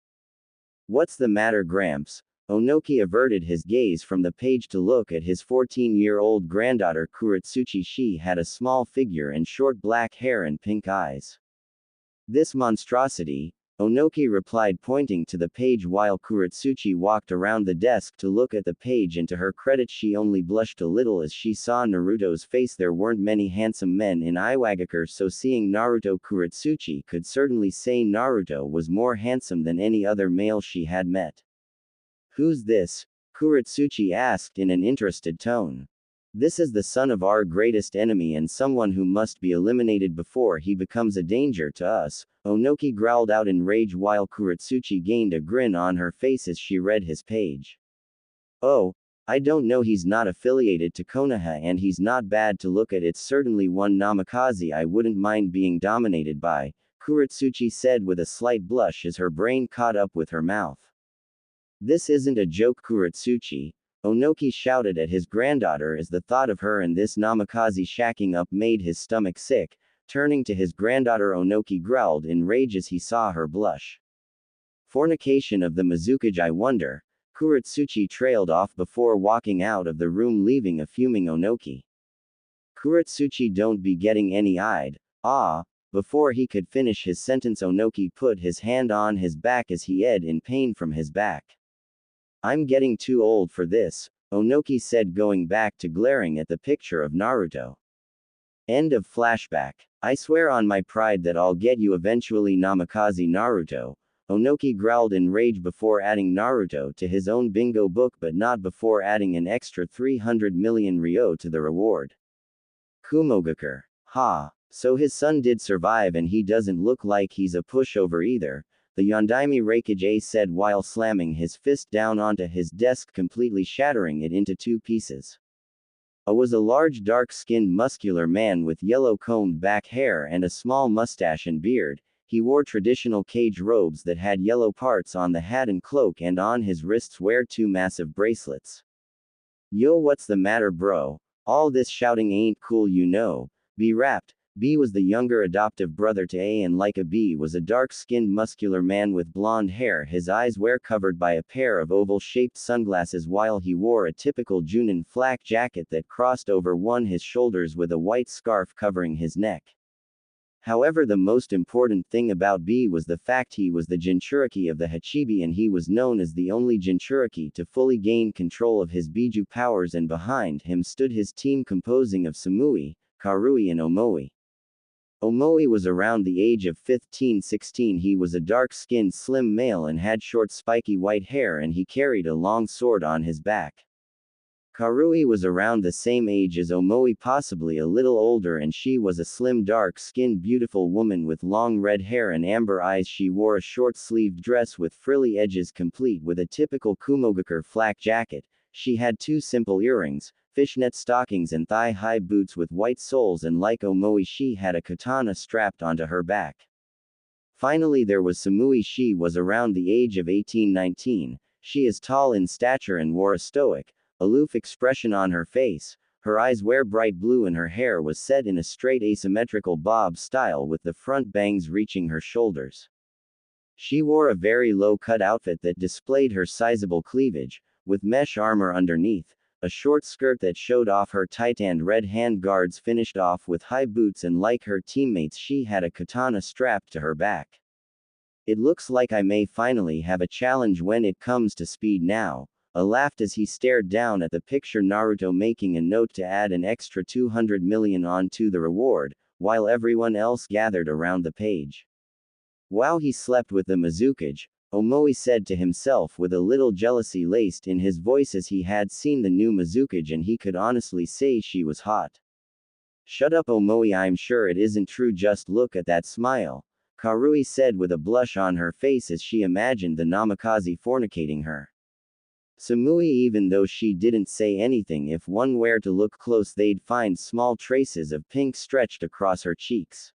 What's the matter, Gramps? Onoki averted his gaze from the page to look at his 14-year-old granddaughter Kuretsuchi. She had a small figure and short black hair and pink eyes. This monstrosity, Onoki replied, pointing to the page while Kuretsuchi walked around the desk to look at the page, and to her credit she only blushed a little as she saw Naruto's face. There weren't many handsome men in Iwagakure, so seeing Naruto, Kuretsuchi could certainly say Naruto was more handsome than any other male she had met. "Who's this?" Kuretsuchi asked in an interested tone. "This is the son of our greatest enemy and someone who must be eliminated before he becomes a danger to us," Onoki growled out in rage while Kuretsuchi gained a grin on her face as she read his page. "Oh, I don't know, he's not affiliated to Konoha and he's not bad to look at. It's certainly one namikaze I wouldn't mind being dominated by," Kuretsuchi said with a slight blush as her brain caught up with her mouth. "This isn't a joke, Kuretsuchi," Onoki shouted at his granddaughter as the thought of her and this namikaze shacking up made his stomach sick. Turning to his granddaughter, Onoki growled in rage as he saw her blush. "Fornication of the Mizukage, I wonder." Kuretsuchi trailed off before walking out of the room, leaving a fuming Onoki. "Kuretsuchi, don't be getting any eyed." "Ah." Before he could finish his sentence, Onoki put his hand on his back as he ed in pain from his back. "I'm getting too old for this," Onoki said, going back to glaring at the picture of Naruto. End of flashback. "I swear on my pride that I'll get you eventually, namikaze Naruto," Onoki growled in rage before adding Naruto to his own bingo book, but not before adding an extra 300 million ryo to the reward. Kumogakure. Ha. So his son did survive and he doesn't look like he's a pushover either, the Yondaime Reikage said while slamming his fist down onto his desk, completely shattering it into two pieces. Was a large dark-skinned muscular man with yellow combed back hair and a small mustache and beard. He wore traditional cage robes that had yellow parts on the hat and cloak, and on his wrists wear two massive bracelets. "Yo, what's the matter, bro? All this shouting ain't cool, you know." B rapped. B was the younger adoptive brother to A, and like a B was a dark-skinned muscular man with blonde hair. His eyes were covered by a pair of oval-shaped sunglasses while he wore a typical Junin flak jacket that crossed over his shoulders with a white scarf covering his neck. However, the most important thing about B was the fact he was the Jinchuriki of the Hachibi, and he was known as the only Jinchuriki to fully gain control of his Biju powers, and behind him stood his team composing of Samui, Karui and Omoi. Omoi was around the age of 15-16. He was a dark-skinned slim male and had short spiky white hair, and he carried a long sword on his back. Karui was around the same age as Omoi, possibly a little older, and she was a slim dark-skinned beautiful woman with long red hair and amber eyes. She wore a short-sleeved dress with frilly edges complete with a typical Kumogakure flak jacket. She had two simple earrings, fishnet stockings and thigh-high boots with white soles, and like Omoi she had a katana strapped onto her back. Finally there was Samui. She was around the age of 18-19, she is tall in stature and wore a stoic, aloof expression on her face. Her eyes were bright blue and her hair was set in a straight asymmetrical bob style with the front bangs reaching her shoulders. She wore a very low-cut outfit that displayed her sizable cleavage, with mesh armor underneath, a short skirt that showed off her tight-and red hand guards finished off with high boots, and like her teammates she had a katana strapped to her back. "It looks like I may finally have a challenge when it comes to speed now," laughed as he stared down at the picture Naruto, making a note to add an extra 200 million onto the reward, while everyone else gathered around the page. "Wow, he slept with the Mizukage," Omoi said to himself with a little jealousy laced in his voice as he had seen the new Mizukage and he could honestly say she was hot. "Shut up, Omoi, I'm sure it isn't true, just look at that smile," Karui said with a blush on her face as she imagined the namikaze fornicating her. Samui, even though she didn't say anything, if one were to look close they'd find small traces of pink stretched across her cheeks.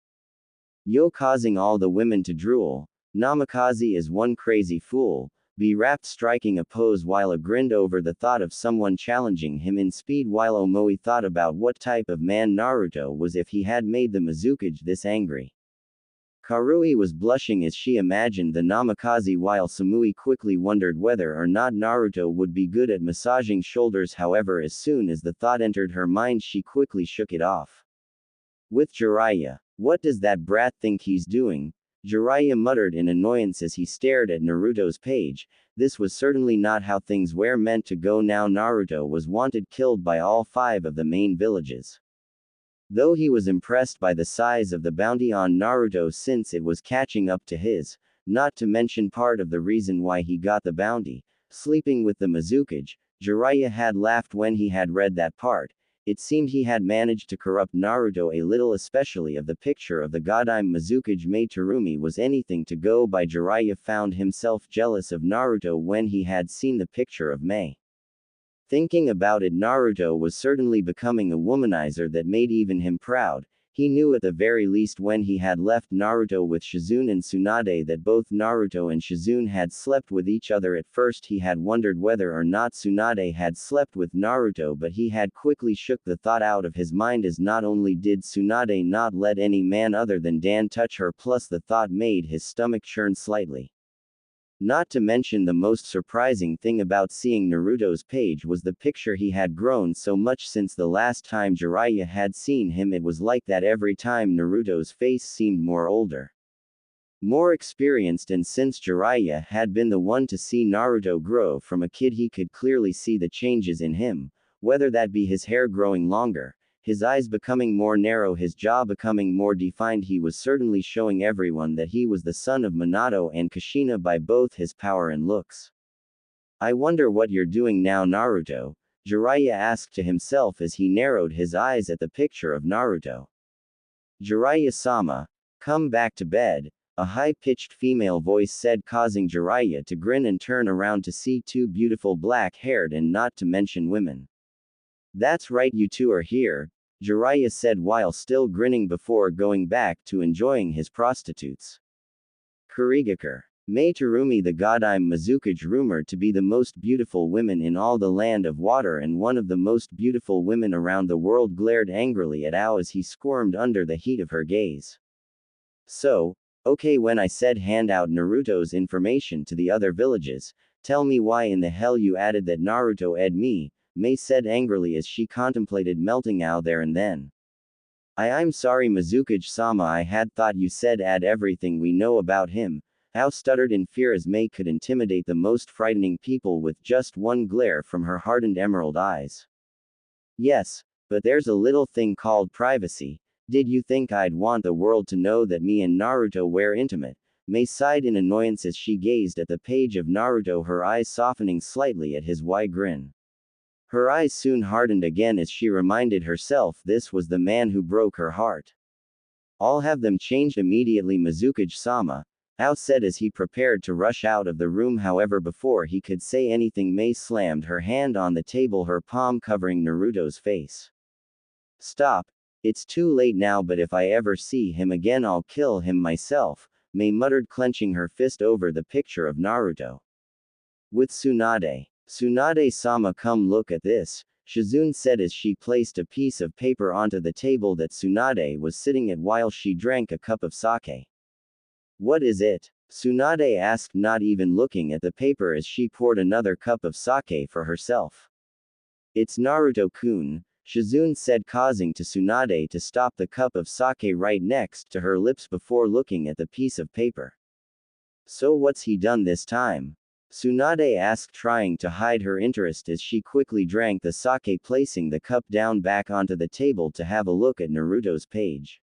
"Yo, causing all the women to drool. Namikaze is one crazy fool," B rapped, striking a pose while grinned over the thought of someone challenging him in speed, while Omoi thought about what type of man Naruto was if he had made the Mizukage this angry. Karui was blushing as she imagined the namikaze, while Samui quickly wondered whether or not Naruto would be good at massaging shoulders. However, as soon as the thought entered her mind she quickly shook it off. "With Jiraiya. What does that brat think he's doing?" Jiraiya muttered in annoyance as he stared at Naruto's page. This was certainly not how things were meant to go now. Naruto was wanted killed by all 5 of the main villages. Though he was impressed by the size of the bounty on Naruto since it was catching up to his, not to mention part of the reason why he got the bounty, sleeping with the Mizukage, Jiraiya had laughed when he had read that part. It seemed he had managed to corrupt Naruto a little, especially of the picture of the Godime Mizukage Mei Terumi was anything to go by. Jiraiya found himself jealous of Naruto when he had seen the picture of Mei. Thinking about it, Naruto was certainly becoming a womanizer that made even him proud. He knew at the very least when he had left Naruto with Shizune and Tsunade that both Naruto and Shizune had slept with each other. At first he had wondered whether or not Tsunade had slept with Naruto, but he had quickly shook the thought out of his mind, as not only did Tsunade not let any man other than Dan touch her, plus the thought made his stomach churn slightly. Not to mention, the most surprising thing about seeing Naruto's page was the picture. He had grown so much since the last time Jiraiya had seen him. It was like that every time Naruto's face seemed more older, more experienced, and since Jiraiya had been the one to see Naruto grow from a kid, he could clearly see the changes in him, whether that be his hair growing longer, his eyes becoming more narrow, his jaw becoming more defined. He was certainly showing everyone that he was the son of Minato and Kushina by both his power and looks. I wonder what you're doing now, Naruto, Jiraiya asked to himself as he narrowed his eyes at the picture of Naruto. Jiraiya-sama, come back to bed, a high-pitched female voice said, causing Jiraiya to grin and turn around to see 2 beautiful black-haired and not to mention women. That's right, you 2 are here, Jiraiya said while still grinning before going back to enjoying his prostitutes. Kurigakure. Mei Terumi, the Godime Mizukage, rumored to be the most beautiful women in all the land of water and one of the most beautiful women around the world, glared angrily at Ao as he squirmed under the heat of her gaze. So, okay, when I said hand out Naruto's information to the other villages, tell me why in the hell you added that Naruto ed me, Mei said angrily as she contemplated melting Ao there and then. I'm sorry, Mizukage-sama, I had thought you said add everything we know about him, Ao stuttered in fear as Mei could intimidate the most frightening people with just one glare from her hardened emerald eyes. Yes, but there's a little thing called privacy. Did you think I'd want the world to know that me and Naruto were intimate? Mei sighed in annoyance as she gazed at the page of Naruto, her eyes softening slightly at his wide grin. Her eyes soon hardened again as she reminded herself this was the man who broke her heart. I'll have them changed immediately, Mizukage-sama, Ao said as he prepared to rush out of the room. However, before he could say anything, Mei slammed her hand on the table, her palm covering Naruto's face. Stop. It's too late now, but if I ever see him again I'll kill him myself, Mei muttered, clenching her fist over the picture of Naruto. With Tsunade. Tsunade-sama, come look at this, Shizune said as she placed a piece of paper onto the table that Tsunade was sitting at while she drank a cup of sake. What is it? Tsunade asked, not even looking at the paper as she poured another cup of sake for herself. It's Naruto-kun, Shizune said, causing Tsunade to stop the cup of sake right next to her lips before looking at the piece of paper. So what's he done this time? Tsunade asked, trying to hide her interest as she quickly drank the sake, placing the cup down back onto the table to have a look at Naruto's page.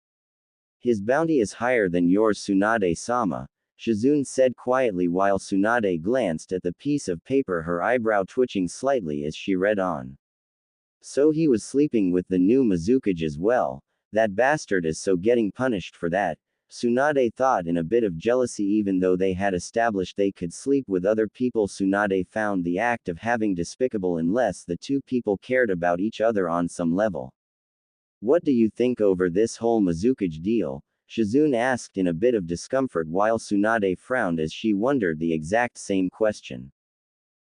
His bounty is higher than yours, Tsunade-sama, Shizune said quietly while Tsunade glanced at the piece of paper, her eyebrow twitching slightly as she read on. So he was sleeping with the new Mizukage as well. That bastard is so getting punished for that, Tsunade thought in a bit of jealousy. Even though they had established they could sleep with other people, Tsunade found the act of having despicable unless the 2 people cared about each other on some level. What do you think over this whole Mizukage deal? Shizune asked in a bit of discomfort while Tsunade frowned as she wondered the exact same question.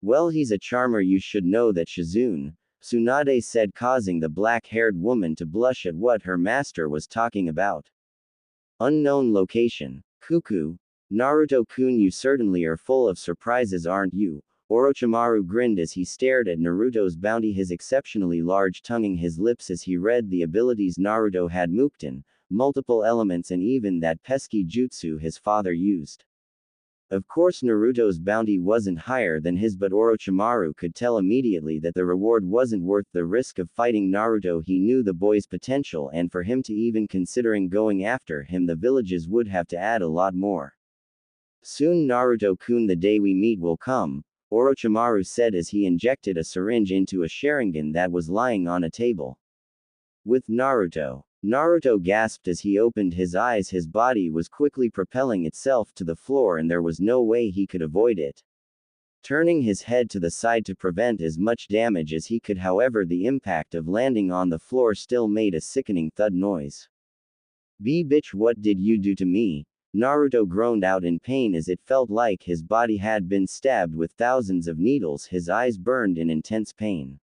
Well, he's a charmer, you should know that, Shizune, Tsunade said, causing the black-haired woman to blush at what her master was talking about. Unknown location. Cuckoo. Naruto-kun, you certainly are full of surprises, aren't you? Orochimaru grinned as he stared at Naruto's bounty, his exceptionally large tonguing his lips as he read the abilities Naruto had. Mukten, multiple elements and even that pesky jutsu his father used. Of course Naruto's bounty wasn't higher than his, but Orochimaru could tell immediately that the reward wasn't worth the risk of fighting Naruto. He knew the boy's potential, and for him to even considering going after him, the villages would have to add a lot more. Soon Naruto-kun, the day we meet will come, Orochimaru said as he injected a syringe into a Sharingan that was lying on a table. With Naruto. Naruto gasped as he opened his eyes. His body was quickly propelling itself to the floor and there was no way he could avoid it. Turning his head to the side to prevent as much damage as he could, however, the impact of landing on the floor still made a sickening thud noise. Bitch, what did you do to me? Naruto groaned out in pain as it felt like his body had been stabbed with thousands of needles. His eyes burned in intense pain.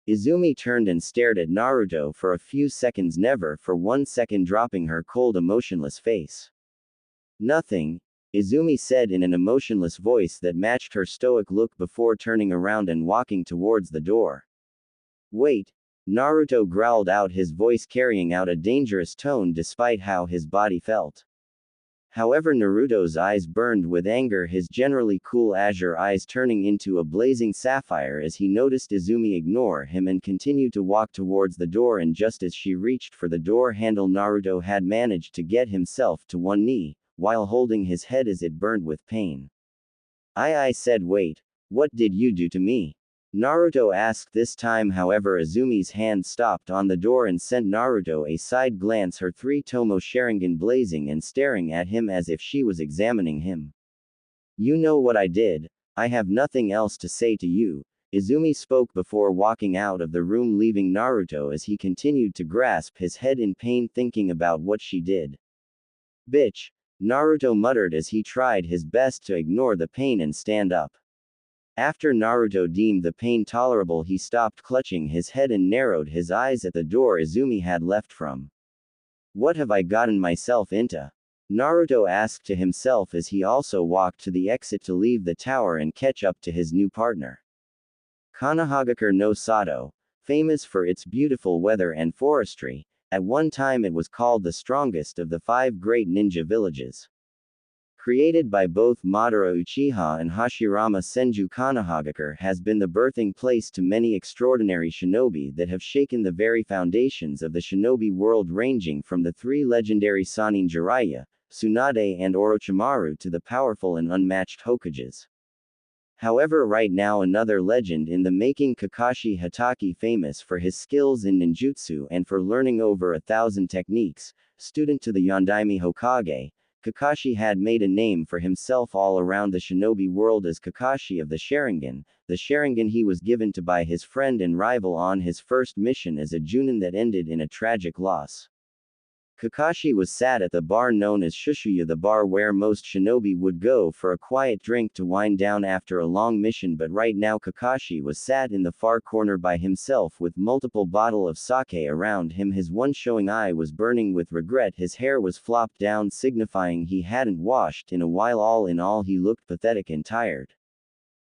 Izumi turned and stared at Naruto for a few seconds, never for 1 second dropping her cold, emotionless face. Nothing, Izumi said in an emotionless voice that matched her stoic look before turning around and walking towards the door. Wait, Naruto growled out, his voice carrying out a dangerous tone despite how his body felt. However, Naruto's eyes burned with anger, his generally cool azure eyes turning into a blazing sapphire as he noticed Izumi ignore him and continue to walk towards the door, and just as she reached for the door handle, Naruto had managed to get himself to one knee, while holding his head as it burned with pain. I said, wait, what did you do to me? Naruto asked this time. However, Izumi's hand stopped on the door and sent Naruto a side glance, her 3-tomo Sharingan blazing and staring at him as if she was examining him. You know what I did, I have nothing else to say to you, Izumi spoke before walking out of the room, leaving Naruto as he continued to grasp his head in pain thinking about what she did. Bitch, Naruto muttered as he tried his best to ignore the pain and stand up. After Naruto deemed the pain tolerable, he stopped clutching his head and narrowed his eyes at the door Izumi had left from. What have I gotten myself into? Naruto asked to himself as he also walked to the exit to leave the tower and catch up to his new partner. Konohagakure no Sato, famous for its beautiful weather and forestry, at one time it was called the strongest of the 5 great ninja villages. Created by both Madara Uchiha and Hashirama Senju, Konohagakure has been the birthing place to many extraordinary shinobi that have shaken the very foundations of the shinobi world, ranging from the 3 legendary Sannin Jiraiya, Tsunade and Orochimaru to the powerful and unmatched Hokages. However, right now another legend in the making, Kakashi Hatake, famous for his skills in ninjutsu and for learning over 1,000 techniques, student to the Yondaime Hokage, Kakashi had made a name for himself all around the shinobi world as Kakashi of the Sharingan he was given to by his friend and rival on his first mission as a Junin that ended in a tragic loss. Kakashi was sat at the bar known as Shushuya, the bar where most shinobi would go for a quiet drink to wind down after a long mission, but right now Kakashi was sat in the far corner by himself with multiple bottles of sake around him. His one showing eye was burning with regret, his hair was flopped down signifying he hadn't washed in a while. All in all, he looked pathetic and tired.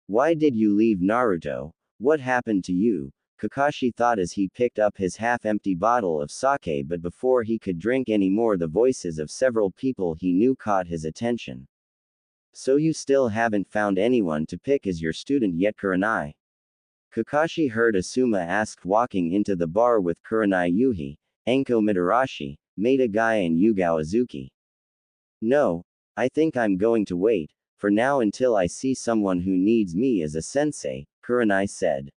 Why did you leave, Naruto? What happened to you? Kakashi thought as he picked up his half-empty bottle of sake, but before he could drink any more, the voices of several people he knew caught his attention. So you still haven't found anyone to pick as your student yet, Kurenai? Kakashi heard Asuma ask, walking into the bar with Kurenai Yuhi, Enko Mitarashi, Maeda Guy and Yugao Azuki. No, I think I'm going to wait, for now until I see someone who needs me as a sensei, Kurenai said.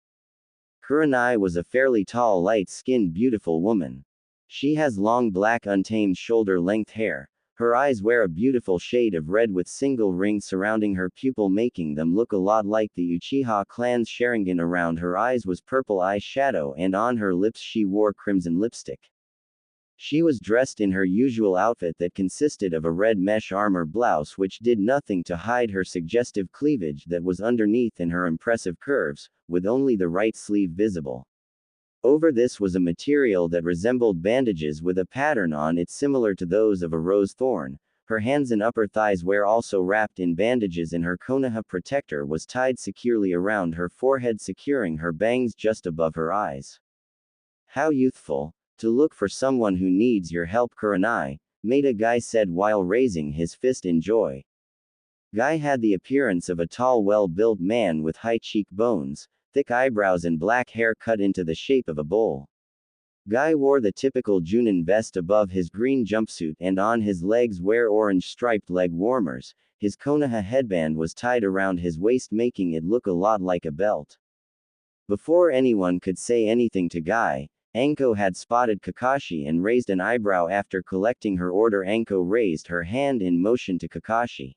Kurenai was a fairly tall, light-skinned, beautiful woman. She has long black untamed shoulder-length hair. Her eyes wear a beautiful shade of red with single rings surrounding her pupil, making them look a lot like the Uchiha clan's Sharingan. Around her eyes was purple eye shadow and on her lips she wore crimson lipstick. She was dressed in her usual outfit that consisted of a red mesh armor blouse which did nothing to hide her suggestive cleavage that was underneath and her impressive curves, with only the right sleeve visible. Over this was a material that resembled bandages with a pattern on it similar to those of a rose thorn. Her hands and upper thighs were also wrapped in bandages and her Konoha protector was tied securely around her forehead, securing her bangs just above her eyes. How youthful! To look for someone who needs your help, Kurenai, Maida Guy said while raising his fist in joy. Guy had the appearance of a tall, well-built man with high cheekbones, thick eyebrows and black hair cut into the shape of a bowl. Guy wore the typical Junin vest above his green jumpsuit and on his legs wear orange striped leg warmers. His Konoha headband was tied around his waist making it look a lot like a belt. Before anyone could say anything to Guy, Anko had spotted Kakashi and raised an eyebrow. After collecting her order, Anko raised her hand in motion to Kakashi.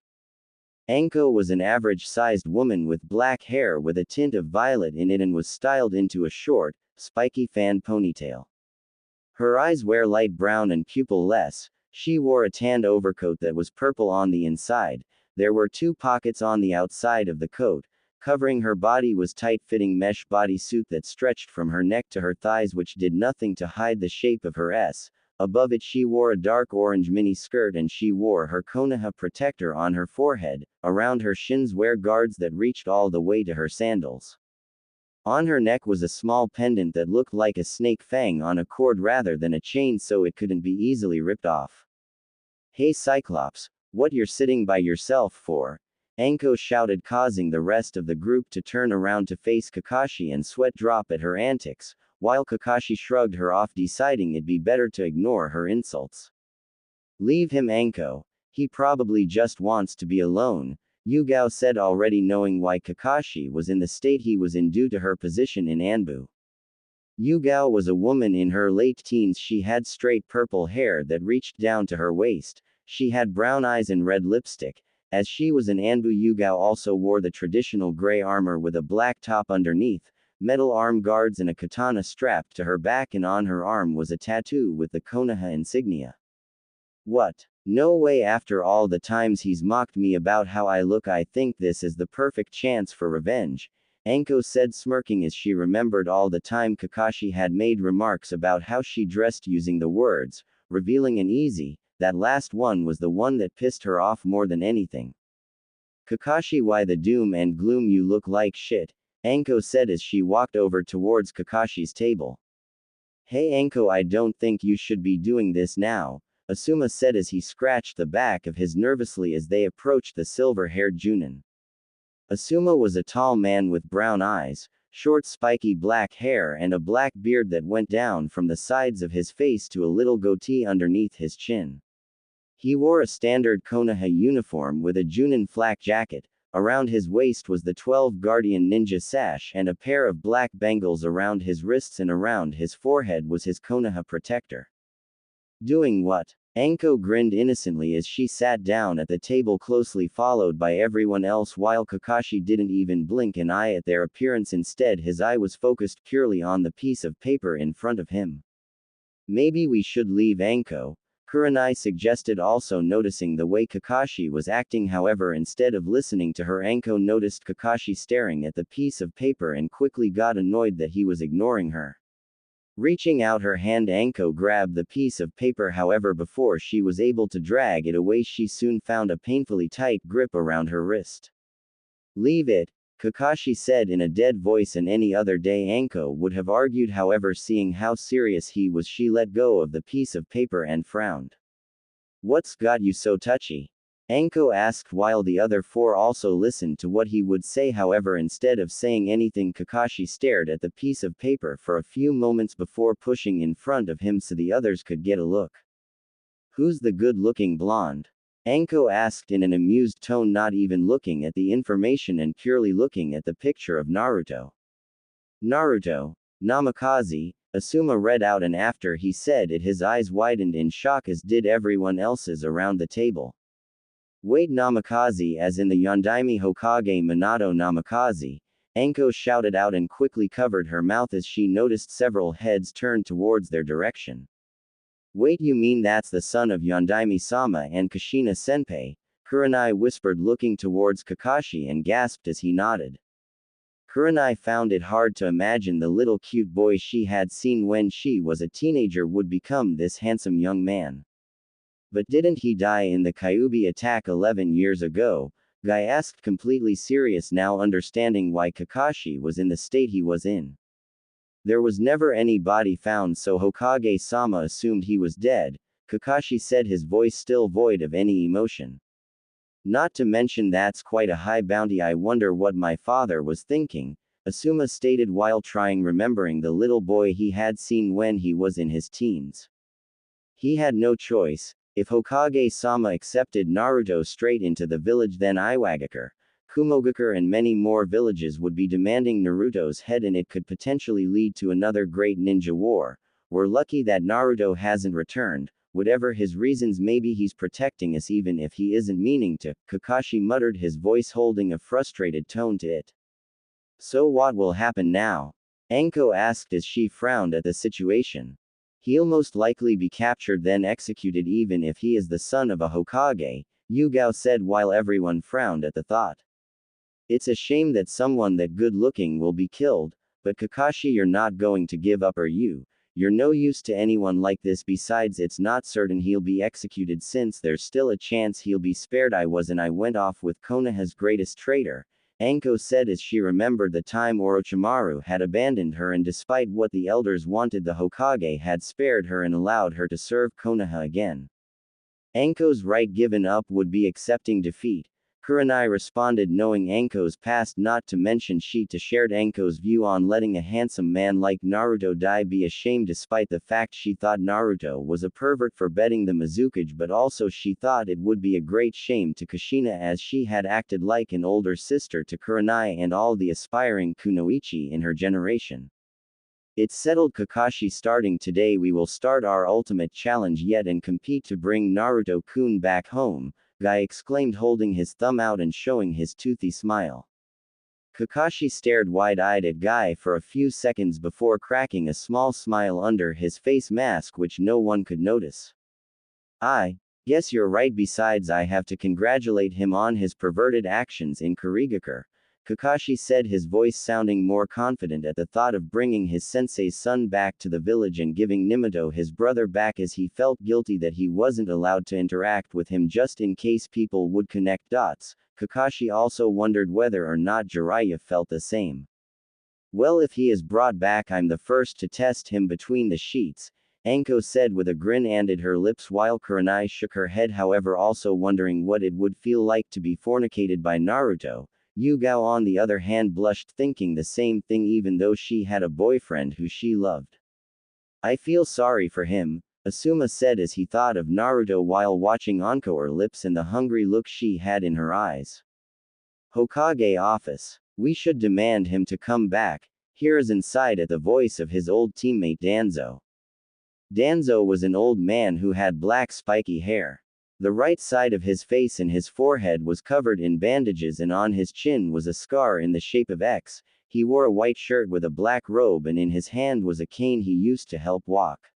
Anko was an average-sized woman with black hair with a tint of violet in it and was styled into a short, spiky fan ponytail. Her eyes were light brown and pupil-less. She wore a tanned overcoat that was purple on the inside. There were 2 pockets on the outside of the coat. Covering her body was tight-fitting mesh bodysuit that stretched from her neck to her thighs, which did nothing to hide the shape of her S. Above it she wore a dark orange mini skirt and she wore her Konoha protector on her forehead. Around her shins were guards that reached all the way to her sandals. On her neck was a small pendant that looked like a snake fang on a cord rather than a chain, so it couldn't be easily ripped off. "Hey Cyclops, what you're sitting by yourself for?" Anko shouted, causing the rest of the group to turn around to face Kakashi and sweat drop at her antics, while Kakashi shrugged her off, deciding it'd be better to ignore her insults. "Leave him, Anko. He probably just wants to be alone," Yugao said, already knowing why Kakashi was in the state he was in due to her position in Anbu. Yugao was a woman in her late teens. She had straight purple hair that reached down to her waist. She had brown eyes and red lipstick. As she was an Anbu, Yugao also wore the traditional gray armor with a black top underneath, metal arm guards and a katana strapped to her back, and on her arm was a tattoo with the Konoha insignia. "What? No way, after all the times he's mocked me about how I look, I think this is the perfect chance for revenge," Anko said, smirking as she remembered all the time Kakashi had made remarks about how she dressed using the words, revealing and easy. That last one was the one that pissed her off more than anything. "Kakashi, why the doom and gloom, you look like shit," Anko said as she walked over towards Kakashi's table. "Hey Anko, I don't think you should be doing this now," Asuma said as he scratched the back of his nervously as they approached the silver-haired Junin. Asuma was a tall man with brown eyes, short spiky black hair and a black beard that went down from the sides of his face to a little goatee underneath his chin. He wore a standard Konoha uniform with a Junin flak jacket. Around his waist was the 12 Guardian Ninja sash and a pair of black bangles around his wrists, and around his forehead was his Konoha protector. "Doing what?" Anko grinned innocently as she sat down at the table, closely followed by everyone else, while Kakashi didn't even blink an eye at their appearance. Instead, his eye was focused purely on the piece of paper in front of him. "Maybe we should leave, Anko," Kurenai suggested, also noticing the way Kakashi was acting. However, instead of listening to her, Anko noticed Kakashi staring at the piece of paper and quickly got annoyed that he was ignoring her. Reaching out her hand, Anko grabbed the piece of paper. However, before she was able to drag it away, she soon found a painfully tight grip around her wrist. "Leave it," Kakashi said in a dead voice, and any other day Anko would have argued. However, seeing how serious he was, she let go of the piece of paper and frowned. "What's got you so touchy?" Anko asked, while the other 4 also listened to what he would say. However, instead of saying anything, Kakashi stared at the piece of paper for a few moments before pushing in front of him so the others could get a look. "Who's the good-looking blonde?" Anko asked in an amused tone, not even looking at the information and purely looking at the picture of Naruto. "Naruto. Namikaze," Asuma read out, and after he said it his eyes widened in shock, as did everyone else's around the table. "Wait, Namikaze as in the Yondaime Hokage Minato Namikaze," Anko shouted out and quickly covered her mouth as she noticed several heads turned towards their direction. "Wait, you mean that's the son of Yondaime-sama and Kushina-senpai?" Kurenai whispered, looking towards Kakashi, and gasped as he nodded. Kurenai found it hard to imagine the little cute boy she had seen when she was a teenager would become this handsome young man. "But didn't he die in the Kyuubi attack 11 years ago?" Guy asked, completely serious now, understanding why Kakashi was in the state he was in. There was never any body found, so Hokage-sama assumed he was dead, Kakashi said, his voice still void of any emotion. Not to mention that's quite a high bounty. I wonder what my father was thinking, Asuma stated while trying remembering the little boy he had seen when he was in his teens. He had no choice. If Hokage-sama accepted Naruto straight into the village, then Iwagakure, Kumogakure and many more villages would be demanding Naruto's head, and it could potentially lead to another great ninja war. We're lucky that Naruto hasn't returned. Whatever his reasons, maybe he's protecting us even if he isn't meaning to, Kakashi muttered, his voice holding a frustrated tone to it. So what will happen now? Anko asked as she frowned at the situation. He'll most likely be captured then executed even if he is the son of a Hokage, Yugao said while everyone frowned at the thought. It's a shame that someone that good looking will be killed, but Kakashi, you're not going to give up, are you? You're no use to anyone like this. Besides, it's not certain he'll be executed since there's still a chance he'll be spared. I went off with Konoha's greatest traitor, Anko said as she remembered the time Orochimaru had abandoned her, and despite what the elders wanted, the Hokage had spared her and allowed her to serve Konoha again. Anko's right, given up would be accepting defeat, Kurenai responded, knowing Anko's past. Not to mention Shita shared Anko's view on letting a handsome man like Naruto die. Be ashamed, despite the fact she thought Naruto was a pervert for betting the Mizukage, but also she thought it would be a great shame to Kushina, as she had acted like an older sister to Kurenai and all the aspiring kunoichi in her generation. It's settled, Kakashi. Starting today we will start our ultimate challenge yet and compete to bring Naruto-kun back home, Guy exclaimed, holding his thumb out and showing his toothy smile. Kakashi stared wide-eyed at Guy for a few seconds before cracking a small smile under his face mask which no one could notice. I guess you're right. Besides, I have to congratulate him on his perverted actions in Kurigakure, Kakashi said, his voice sounding more confident at the thought of bringing his sensei's son back to the village and giving Minato his brother back, as he felt guilty that he wasn't allowed to interact with him just in case people would connect dots. Kakashi also wondered whether or not Jiraiya felt the same. Well, if he is brought back, I'm the first to test him between the sheets, Anko said with a grin and her lips, while Kurenai shook her head, however also wondering what it would feel like to be fornicated by Naruto. Yugao on the other hand blushed, thinking the same thing even though she had a boyfriend who she loved. I feel sorry for him, Asuma said as he thought of Naruto while watching Anko, her lips and the hungry look she had in her eyes. Hokage office. We should demand him to come back, Hiruzen sighed at the voice of his old teammate Danzo. Danzo was an old man who had black spiky hair. The right side of his face and his forehead was covered in bandages, and on his chin was a scar in the shape of X. He wore a white shirt with a black robe, and in his hand was a cane he used to help walk.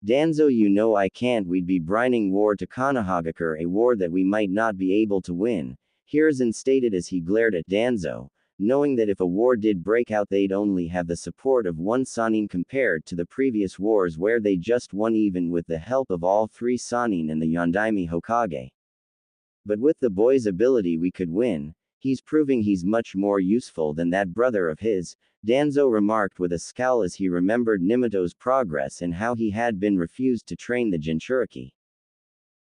Danzo, you know I can't. We'd be brining war to Konohagakure, a war that we might not be able to win, Hiruzen stated as he glared at Danzo, knowing that if a war did break out they'd only have the support of one Sannin compared to the previous wars where they just won even with the help of all three Sannin and the Yondaime Hokage. But with the boy's ability we could win. He's proving he's much more useful than that brother of his, Danzo remarked with a scowl as he remembered Nimato's progress and how he had been refused to train the Jinchuriki.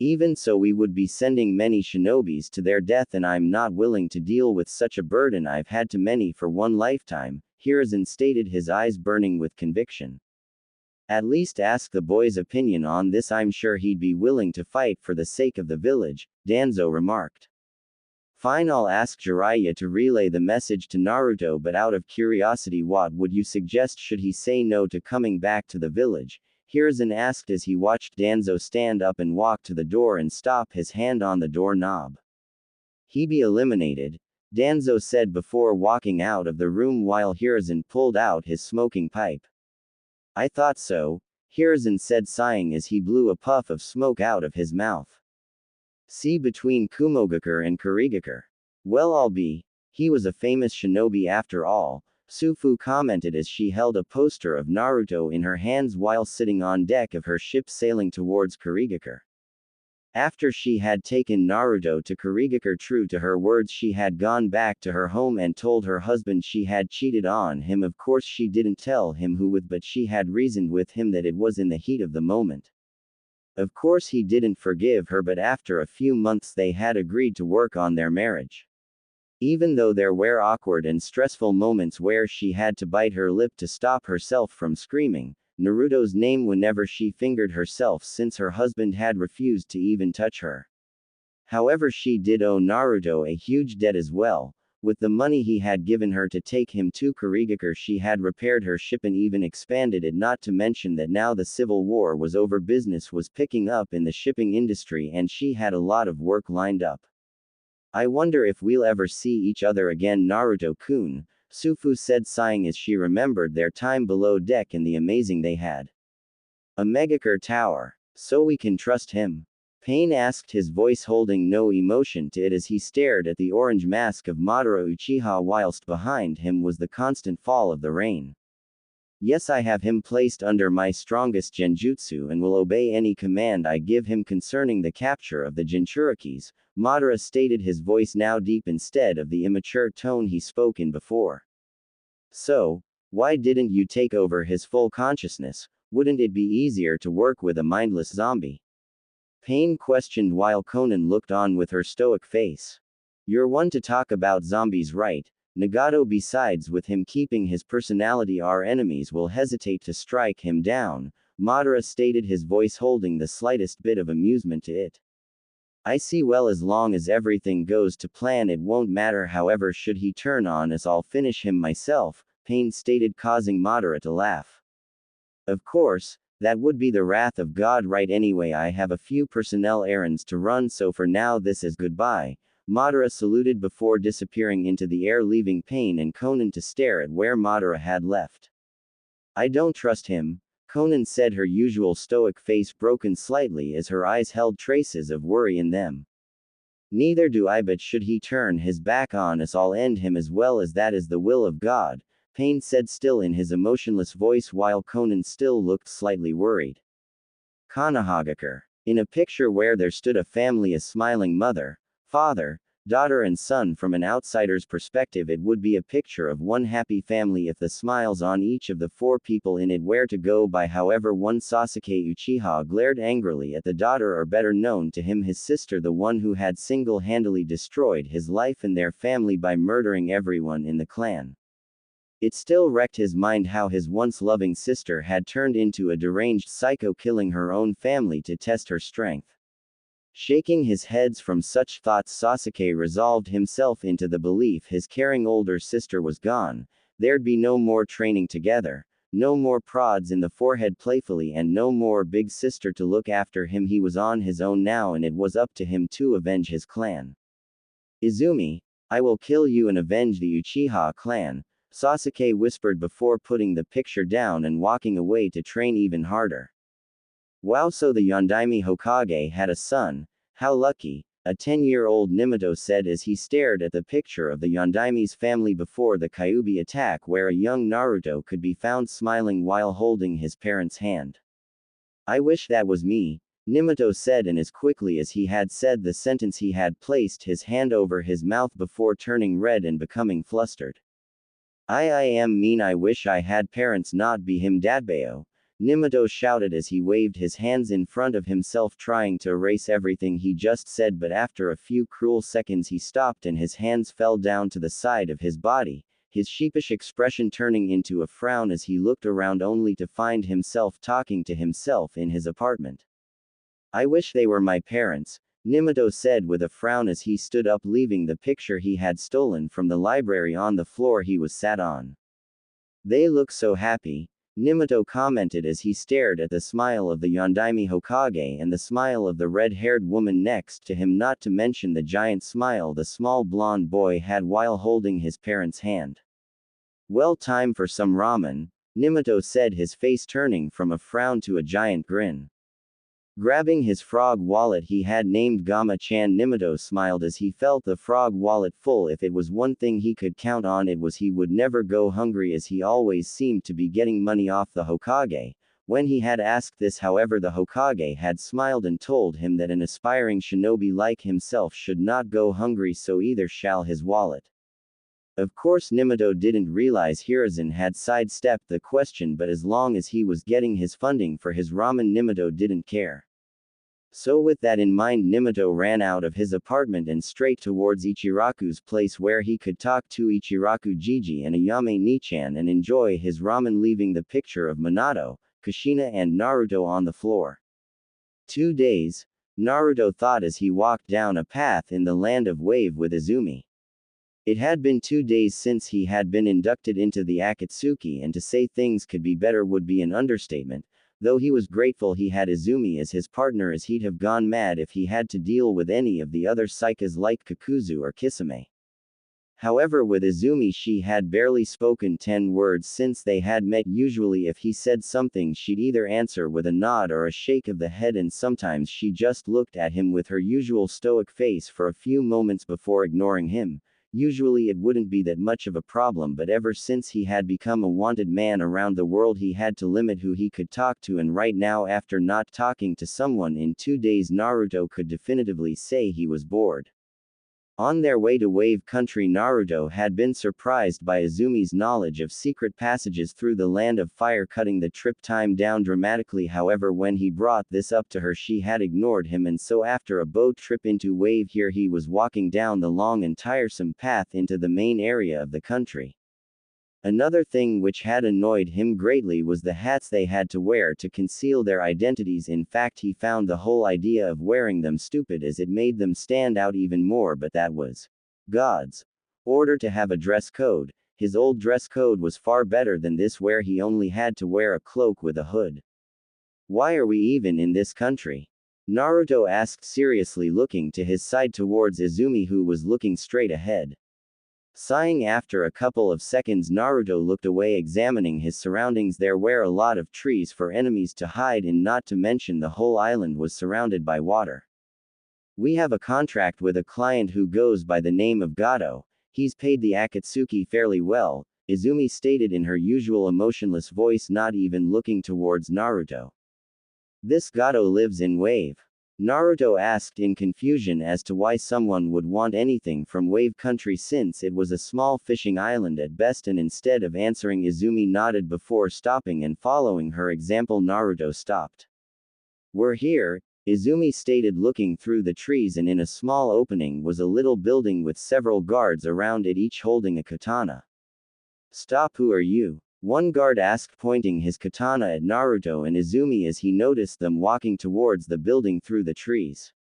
Even so, we would be sending many shinobis to their death, and I'm not willing to deal with such a burden. I've had too many for one lifetime, Hiruzen stated, his eyes burning with conviction. At least ask the boy's opinion on this. I'm sure he'd be willing to fight for the sake of the village, Danzo remarked. Fine, I'll ask Jiraiya to relay the message to Naruto, but out of curiosity, what would you suggest? Should he say no to coming back to the village? Hiruzen asked as he watched Danzo stand up and walk to the door and stop his hand on the doorknob. He be eliminated, Danzo said before walking out of the room while Hiruzen pulled out his smoking pipe. I thought so, Hiruzen said, sighing as he blew a puff of smoke out of his mouth. See between Kumogakure and Kurigakure. Well, I'll be. He was a famous shinobi after all, Sufu commented as she held a poster of Naruto in her hands while sitting on deck of her ship sailing towards Kurigakure. After she had taken Naruto to Kurigakure, true to her words, she had gone back to her home and told her husband she had cheated on him. Of course she didn't tell him who with, but she had reasoned with him that it was in the heat of the moment. Of course he didn't forgive her, but after a few months they had agreed to work on their marriage. Even though there were awkward and stressful moments where she had to bite her lip to stop herself from screaming Naruto's name whenever she fingered herself, since her husband had refused to even touch her. However, she did owe Naruto a huge debt as well. With the money he had given her to take him to Kurigakure, she had repaired her ship and even expanded it, not to mention that now the civil war was over, business was picking up in the shipping industry and she had a lot of work lined up. I wonder if we'll ever see each other again, Naruto-kun, Sufu said, sighing as she remembered their time below deck and the amazing they had. A Megakure tower. So we can trust him? Pain asked, his voice holding no emotion to it as he stared at the orange mask of Madara Uchiha whilst behind him was the constant fall of the rain. Yes, I have him placed under my strongest genjutsu and will obey any command I give him concerning the capture of the Jinchurikis, Madara stated, his voice now deep instead of the immature tone he spoke in before. So, why didn't you take over his full consciousness? Wouldn't it be easier to work with a mindless zombie? Pain questioned while Konan looked on with her stoic face. You're one to talk about zombies, right, Nagato? Besides, with him keeping his personality, our enemies will hesitate to strike him down, Madara stated, his voice holding the slightest bit of amusement to it. I see. Well, as long as everything goes to plan, it won't matter. However, should he turn on us, I'll finish him myself, Pain stated, causing Madara to laugh. Of course, that would be the wrath of God, right? Anyway, I have a few personnel errands to run, so for now this is goodbye. Madara saluted before disappearing into the air, leaving Pain and Konan to stare at where Madara had left. I don't trust him, Konan said, her usual stoic face broken slightly as her eyes held traces of worry in them. Neither do I, but should he turn his back on us, I'll end him as well, as that is the will of God, Pain said, still in his emotionless voice, while Konan still looked slightly worried. Konohagakure. In a picture where there stood a family, a smiling mother, father, daughter and son. From an outsider's perspective, it would be a picture of one happy family if the smiles on each of the four people in it were to go by. However, one Sasuke Uchiha glared angrily at the daughter, or better known to him, his sister, the one who had single-handedly destroyed his life and their family by murdering everyone in the clan. It still wrecked his mind how his once loving sister had turned into a deranged psycho, killing her own family to test her strength. Shaking his head from such thoughts, Sasuke resolved himself into the belief his caring older sister was gone. There'd be no more training together, no more prods in the forehead playfully, and no more big sister to look after him. He was on his own now, and it was up to him to avenge his clan. Izumi, I will kill you and avenge the Uchiha clan, Sasuke whispered before putting the picture down and walking away to train even harder. Wow, so the Yondaime Hokage had a son, how lucky, a 10-year-old Minato said as he stared at the picture of the Yondaime's family before the Kyuubi attack, where a young Naruto could be found smiling while holding his parents' hand. I wish that was me, Minato said, and as quickly as he had said the sentence he had placed his hand over his mouth before turning red and becoming flustered. I am mean, I wish I had parents, not be him dadbeo, Minato shouted as he waved his hands in front of himself, trying to erase everything he just said, but after a few cruel seconds he stopped and his hands fell down to the side of his body, his sheepish expression turning into a frown as he looked around only to find himself talking to himself in his apartment. I wish they were my parents, Minato said with a frown as he stood up, leaving the picture he had stolen from the library on the floor he was sat on. They look so happy, Minato commented as he stared at the smile of the Yondaime Hokage and the smile of the red-haired woman next to him, not to mention the giant smile the small blonde boy had while holding his parents' hand. Well, time for some ramen, Minato said, his face turning from a frown to a giant grin. Grabbing his frog wallet he had named Gama-chan, Minato smiled as he felt the frog wallet full. If it was one thing he could count on, it was he would never go hungry, as he always seemed to be getting money off the Hokage. When he had asked this, however, the Hokage had smiled and told him that an aspiring shinobi like himself should not go hungry, so either shall his wallet. Of course, Nimoto didn't realize Hiruzen had sidestepped the question, but as long as he was getting his funding for his ramen, Nimoto didn't care. So with that in mind, Nimoto ran out of his apartment and straight towards Ichiraku's place, where he could talk to Ichiraku, Jiji, and Ayame Nichan and enjoy his ramen, leaving the picture of Minato, Kushina, and Naruto on the floor. 2 days, Naruto thought as he walked down a path in the land of Wave with Izumi. It had been 2 days since he had been inducted into the Akatsuki, and to say things could be better would be an understatement, though he was grateful he had Izumi as his partner, as he'd have gone mad if he had to deal with any of the other psychas like Kakuzu or Kisame. However, with Izumi she had barely spoken 10 words since they had met. Usually if he said something she'd either answer with a nod or a shake of the head, and sometimes she just looked at him with her usual stoic face for a few moments before ignoring him. Usually it wouldn't be that much of a problem, but ever since he had become a wanted man around the world, he had to limit who he could talk to, and right now, after not talking to someone in 2 days, Naruto could definitively say he was bored. On their way to Wave Country, Naruto had been surprised by Izumi's knowledge of secret passages through the land of fire, cutting the trip time down dramatically. However, when he brought this up to her, she had ignored him, and so after a boat trip into Wave, here he was walking down the long and tiresome path into the main area of the country. Another thing which had annoyed him greatly was the hats they had to wear to conceal their identities. In fact, he found the whole idea of wearing them stupid, as it made them stand out even more, but that was God's order to have a dress code. His old dress code was far better than this, where he only had to wear a cloak with a hood. Why are we even in this country? Naruto asked seriously, looking to his side towards Izumi, who was looking straight ahead. Sighing after a couple of seconds, Naruto looked away, examining his surroundings. There were a lot of trees for enemies to hide in, not to mention the whole island was surrounded by water. We have a contract with a client who goes by the name of Gato. He's paid the Akatsuki fairly well, Izumi stated in her usual emotionless voice, not even looking towards Naruto. This Gato lives in Wave? Naruto asked in confusion as to why someone would want anything from Wave Country, since it was a small fishing island at best, and instead of answering, Izumi nodded before stopping, and following her example, Naruto stopped. We're here, Izumi stated, looking through the trees, and in a small opening was a little building with several guards around it, each holding a katana. Stop, who are you? One guard asked, pointing his katana at Naruto and Izumi as he noticed them walking towards the building through the trees.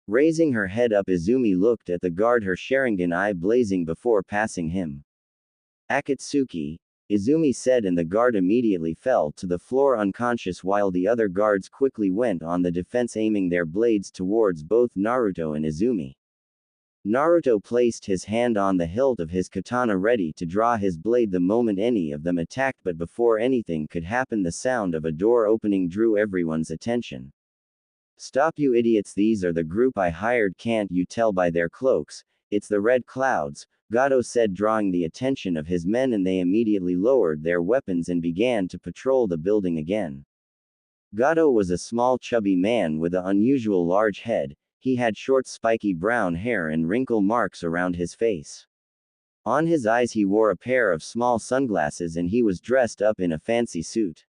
Raising her head up, Izumi looked at the guard, her Sharingan eye blazing before passing him. Akatsuki, Izumi said, and the guard immediately fell to the floor unconscious, while the other guards quickly went on the defense, aiming their blades towards both Naruto and Izumi. Naruto placed his hand on the hilt of his katana, ready to draw his blade the moment any of them attacked, but before anything could happen, the sound of a door opening drew everyone's attention. Stop, you idiots, these are the group I hired. Can't you tell by their cloaks? It's the Red Clouds, Gato said, drawing the attention of his men, and they immediately lowered their weapons and began to patrol the building again. Gato was a small chubby man with an unusual large head. He had short spiky brown hair and wrinkle marks around his face. On his eyes he wore a pair of small sunglasses, and he was dressed up in a fancy suit.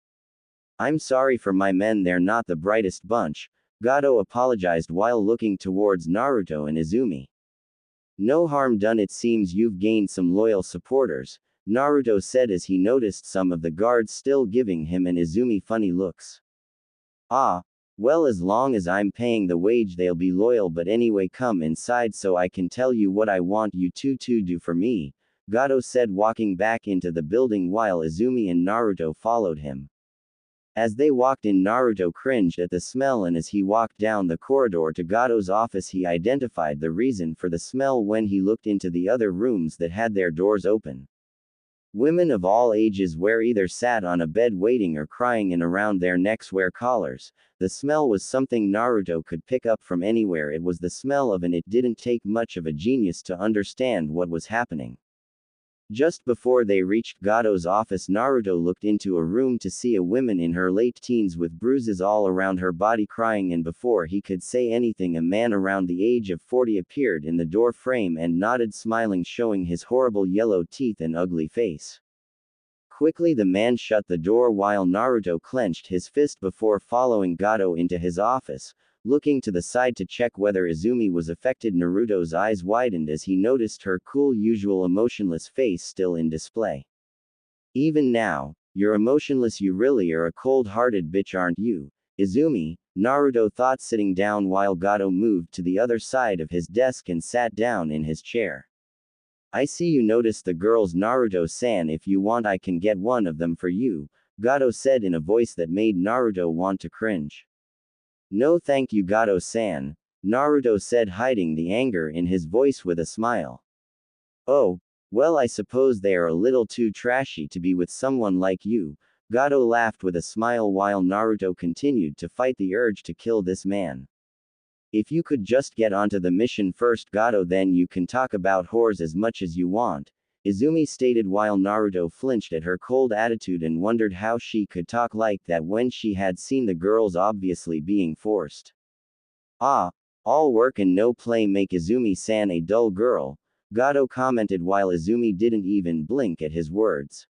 I'm sorry for my men, they're not the brightest bunch, Gato apologized while looking towards Naruto and Izumi. No harm done, it seems you've gained some loyal supporters, Naruto said as he noticed some of the guards still giving him and Izumi funny looks. Ah, well, as long as I'm paying the wage they'll be loyal, but anyway, come inside so I can tell you what I want you to do for me, Gato said, walking back into the building while Izumi and Naruto followed him. As they walked in, Naruto cringed at the smell, and as he walked down the corridor to Gato's office, he identified the reason for the smell when he looked into the other rooms that had their doors open. Women of all ages were either sat on a bed waiting or crying, and around their necks were collars. The smell was something Naruto could pick up from anywhere. It was the smell of, and it didn't take much of a genius to understand what was happening. Just before they reached Gado's office, Naruto looked into a room to see a woman in her late teens with bruises all around her body crying, and before he could say anything, a man around the age of 40 appeared in the door frame and nodded, smiling, showing his horrible yellow teeth and ugly face. Quickly the man shut the door while Naruto clenched his fist before following Gado into his office. Looking to the side to check whether Izumi was affected, Naruto's eyes widened as he noticed her cool, usual emotionless face still in display. Even now, you're emotionless, you really are a cold-hearted bitch, aren't you, Izumi? Naruto thought, sitting down while Gado moved to the other side of his desk and sat down in his chair. I see you noticed the girls, Naruto-san. If you want, I can get one of them for you, Gado said in a voice that made Naruto want to cringe. No thank you, Gado-san, Naruto said, hiding the anger in his voice with a smile. Oh, well, I suppose they are a little too trashy to be with someone like you, Gado laughed with a smile while Naruto continued to fight the urge to kill this man. If you could just get onto the mission first, Gado, then you can talk about whores as much as you want, Izumi stated while Naruto flinched at her cold attitude and wondered how she could talk like that when she had seen the girls obviously being forced. Ah, all work and no play make Izumi-san a dull girl, Gado commented while Izumi didn't even blink at his words.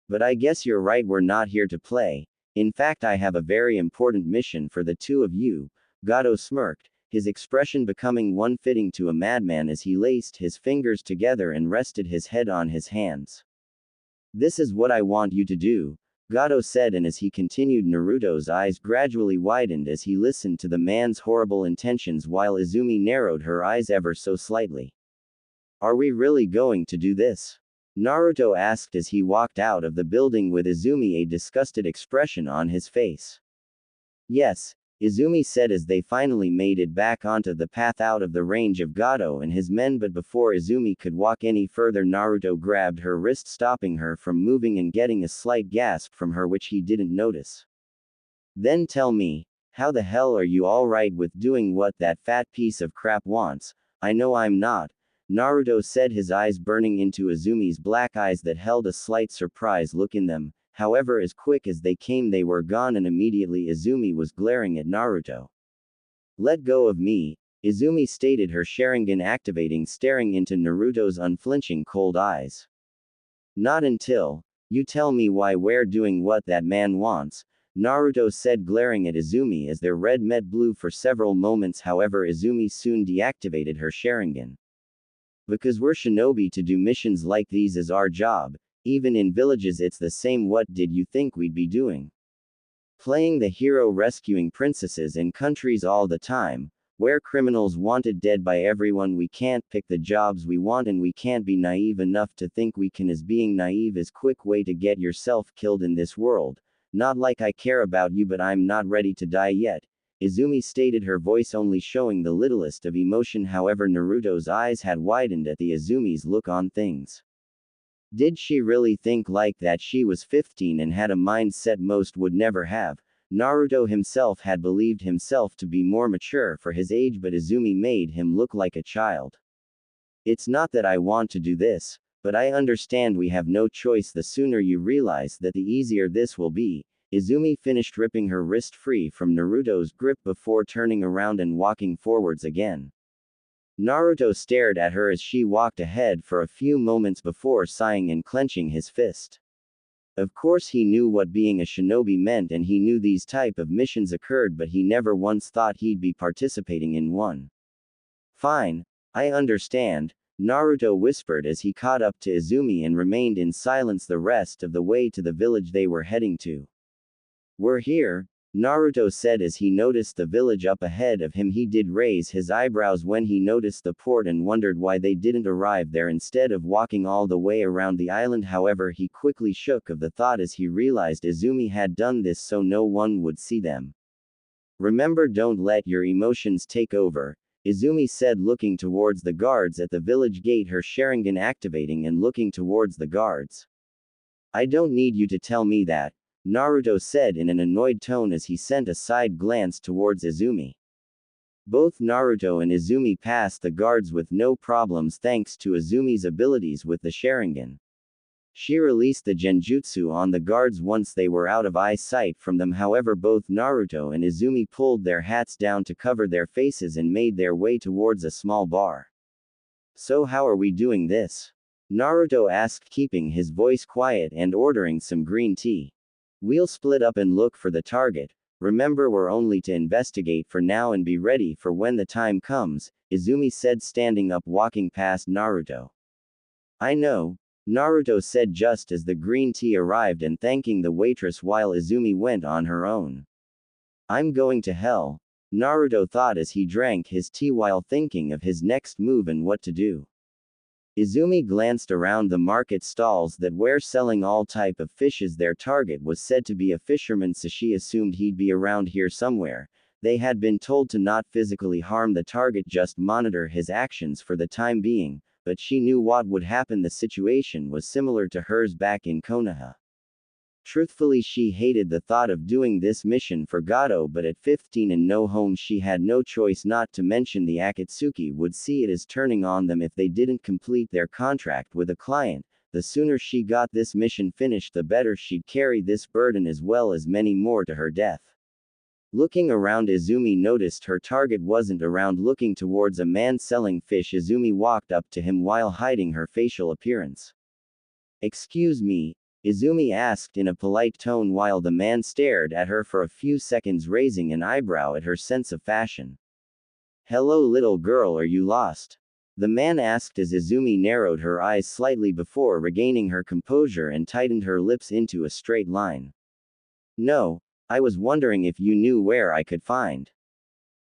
But I guess you're right, we're not here to play. In fact, I have a very important mission for the two of you, Gado smirked, his expression becoming one fitting to a madman as he laced his fingers together and rested his head on his hands. This is what I want you to do, Gado said, and as he continued, Naruto's eyes gradually widened as he listened to the man's horrible intentions while Izumi narrowed her eyes ever so slightly. Are we really going to do this? Naruto asked as he walked out of the building with Izumi, a disgusted expression on his face. Yes, Izumi said as they finally made it back onto the path out of the range of Gado and his men, but before Izumi could walk any further, Naruto grabbed her wrist, stopping her from moving and getting a slight gasp from her which he didn't notice. Then tell me, how the hell are you alright with doing what that fat piece of crap wants? I know I'm not, Naruto said, his eyes burning into Izumi's black eyes that held a slight surprise look in them. However, as quick as they came, they were gone, and immediately Izumi was glaring at Naruto. Let go of me, Izumi stated, her Sharingan activating, staring into Naruto's unflinching cold eyes. Not until you tell me why we're doing what that man wants, Naruto said, glaring at Izumi as their red met blue for several moments. However, Izumi soon deactivated her Sharingan. Because we're shinobi, to do missions like these is our job. Even in villages it's the same. What did you think we'd be doing? Playing the hero, rescuing princesses in countries all the time, where criminals wanted dead by everyone? We can't pick the jobs we want, and we can't be naive enough to think we can, as being naive is quick way to get yourself killed in this world. Not like I care about you, but I'm not ready to die yet, Izumi stated, her voice only showing the littlest of emotion. However, Naruto's eyes had widened at the Izumi's look on things. Did she really think like that? She was 15 and had a mindset most would never have. Naruto himself had believed himself to be more mature for his age, but Izumi made him look like a child. It's not that I want to do this, but I understand we have no choice. The sooner you realize that, the easier this will be, Izumi finished, ripping her wrist free from Naruto's grip before turning around and walking forwards again. Naruto stared at her as she walked ahead for a few moments before sighing and clenching his fist. Of course he knew what being a shinobi meant, and he knew these type of missions occurred, but he never once thought he'd be participating in one. Fine, I understand, Naruto whispered as he caught up to Izumi and remained in silence the rest of the way to the village they were heading to. We're here, Naruto said as he noticed the village up ahead of him. He did raise his eyebrows when he noticed the port and wondered why they didn't arrive there instead of walking all the way around the island. However, he quickly shook of the thought as he realized Izumi had done this so no one would see them. Remember, don't let your emotions take over, Izumi said, looking towards the guards at the village gate, her Sharingan activating and looking towards the guards. I don't need you to tell me that, Naruto said in an annoyed tone as he sent a side glance towards Izumi. Both Naruto and Izumi passed the guards with no problems thanks to Izumi's abilities with the Sharingan. She released the genjutsu on the guards once they were out of eyesight from them. However, both Naruto and Izumi pulled their hats down to cover their faces and made their way towards a small bar. "So how are we doing this?" Naruto asked, keeping his voice quiet and ordering some green tea. "We'll split up and look for the target. Remember, we're only to investigate for now and be ready for when the time comes," Izumi said, standing up walking past Naruto. "I know," Naruto said just as the green tea arrived and thanking the waitress while Izumi went on her own. "I'm going to hell," Naruto thought as he drank his tea while thinking of his next move and what to do. Izumi glanced around the market stalls that were selling all type of fishes. Their target was said to be a fisherman, so she assumed he'd be around here somewhere. They had been told to not physically harm the target, just monitor his actions for the time being, but she knew what would happen. The situation was similar to hers back in Konoha. Truthfully, she hated the thought of doing this mission for Gato, but at 15 and no home, she had no choice. Not to mention the Akatsuki would see it as turning on them if they didn't complete their contract with a client. The sooner she got this mission finished, the better. She'd carry this burden as well as many more to her death. Looking around, Izumi noticed her target wasn't around. Looking towards a man selling fish, Izumi walked up to him while hiding her facial appearance. "Excuse me?" Izumi asked in a polite tone while the man stared at her for a few seconds, raising an eyebrow at her sense of fashion. "Hello, little girl, are you lost?" the man asked as Izumi narrowed her eyes slightly before regaining her composure and tightened her lips into a straight line. "No, I was wondering if you knew where I could find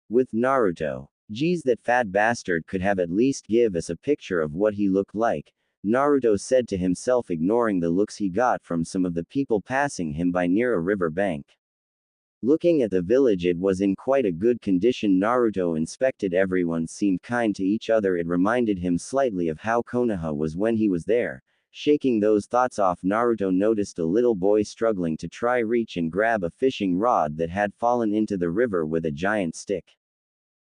with Naruto. Geez, that fat bastard could have at least give us a picture of what he looked like," Naruto said to himself, ignoring the looks he got from some of the people passing him by near a river bank. Looking at the village, it was in quite a good condition. Naruto inspected everyone, seemed kind to each other. It reminded him slightly of how Konoha was when he was there. Shaking those thoughts off, Naruto noticed a little boy struggling to try reach and grab a fishing rod that had fallen into the river with a giant stick.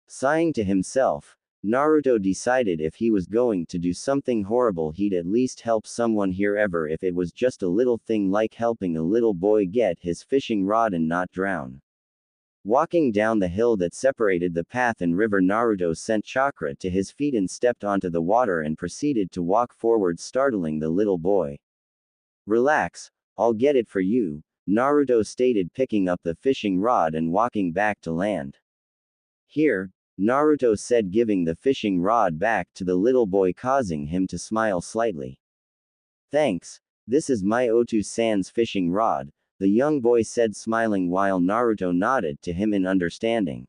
Sighing to himself, Naruto decided if he was going to do something horrible, he'd at least help someone here, ever if it was just a little thing like helping a little boy get his fishing rod and not drown. Walking down the hill that separated the path and river, Naruto sent chakra to his feet and stepped onto the water and proceeded to walk forward, startling the little boy. "Relax, I'll get it for you," Naruto stated, picking up the fishing rod and walking back to land. "Here," Naruto said, giving the fishing rod back to the little boy, causing him to smile slightly. "Thanks, this is my Otu-san's fishing rod," the young boy said, smiling while Naruto nodded to him in understanding.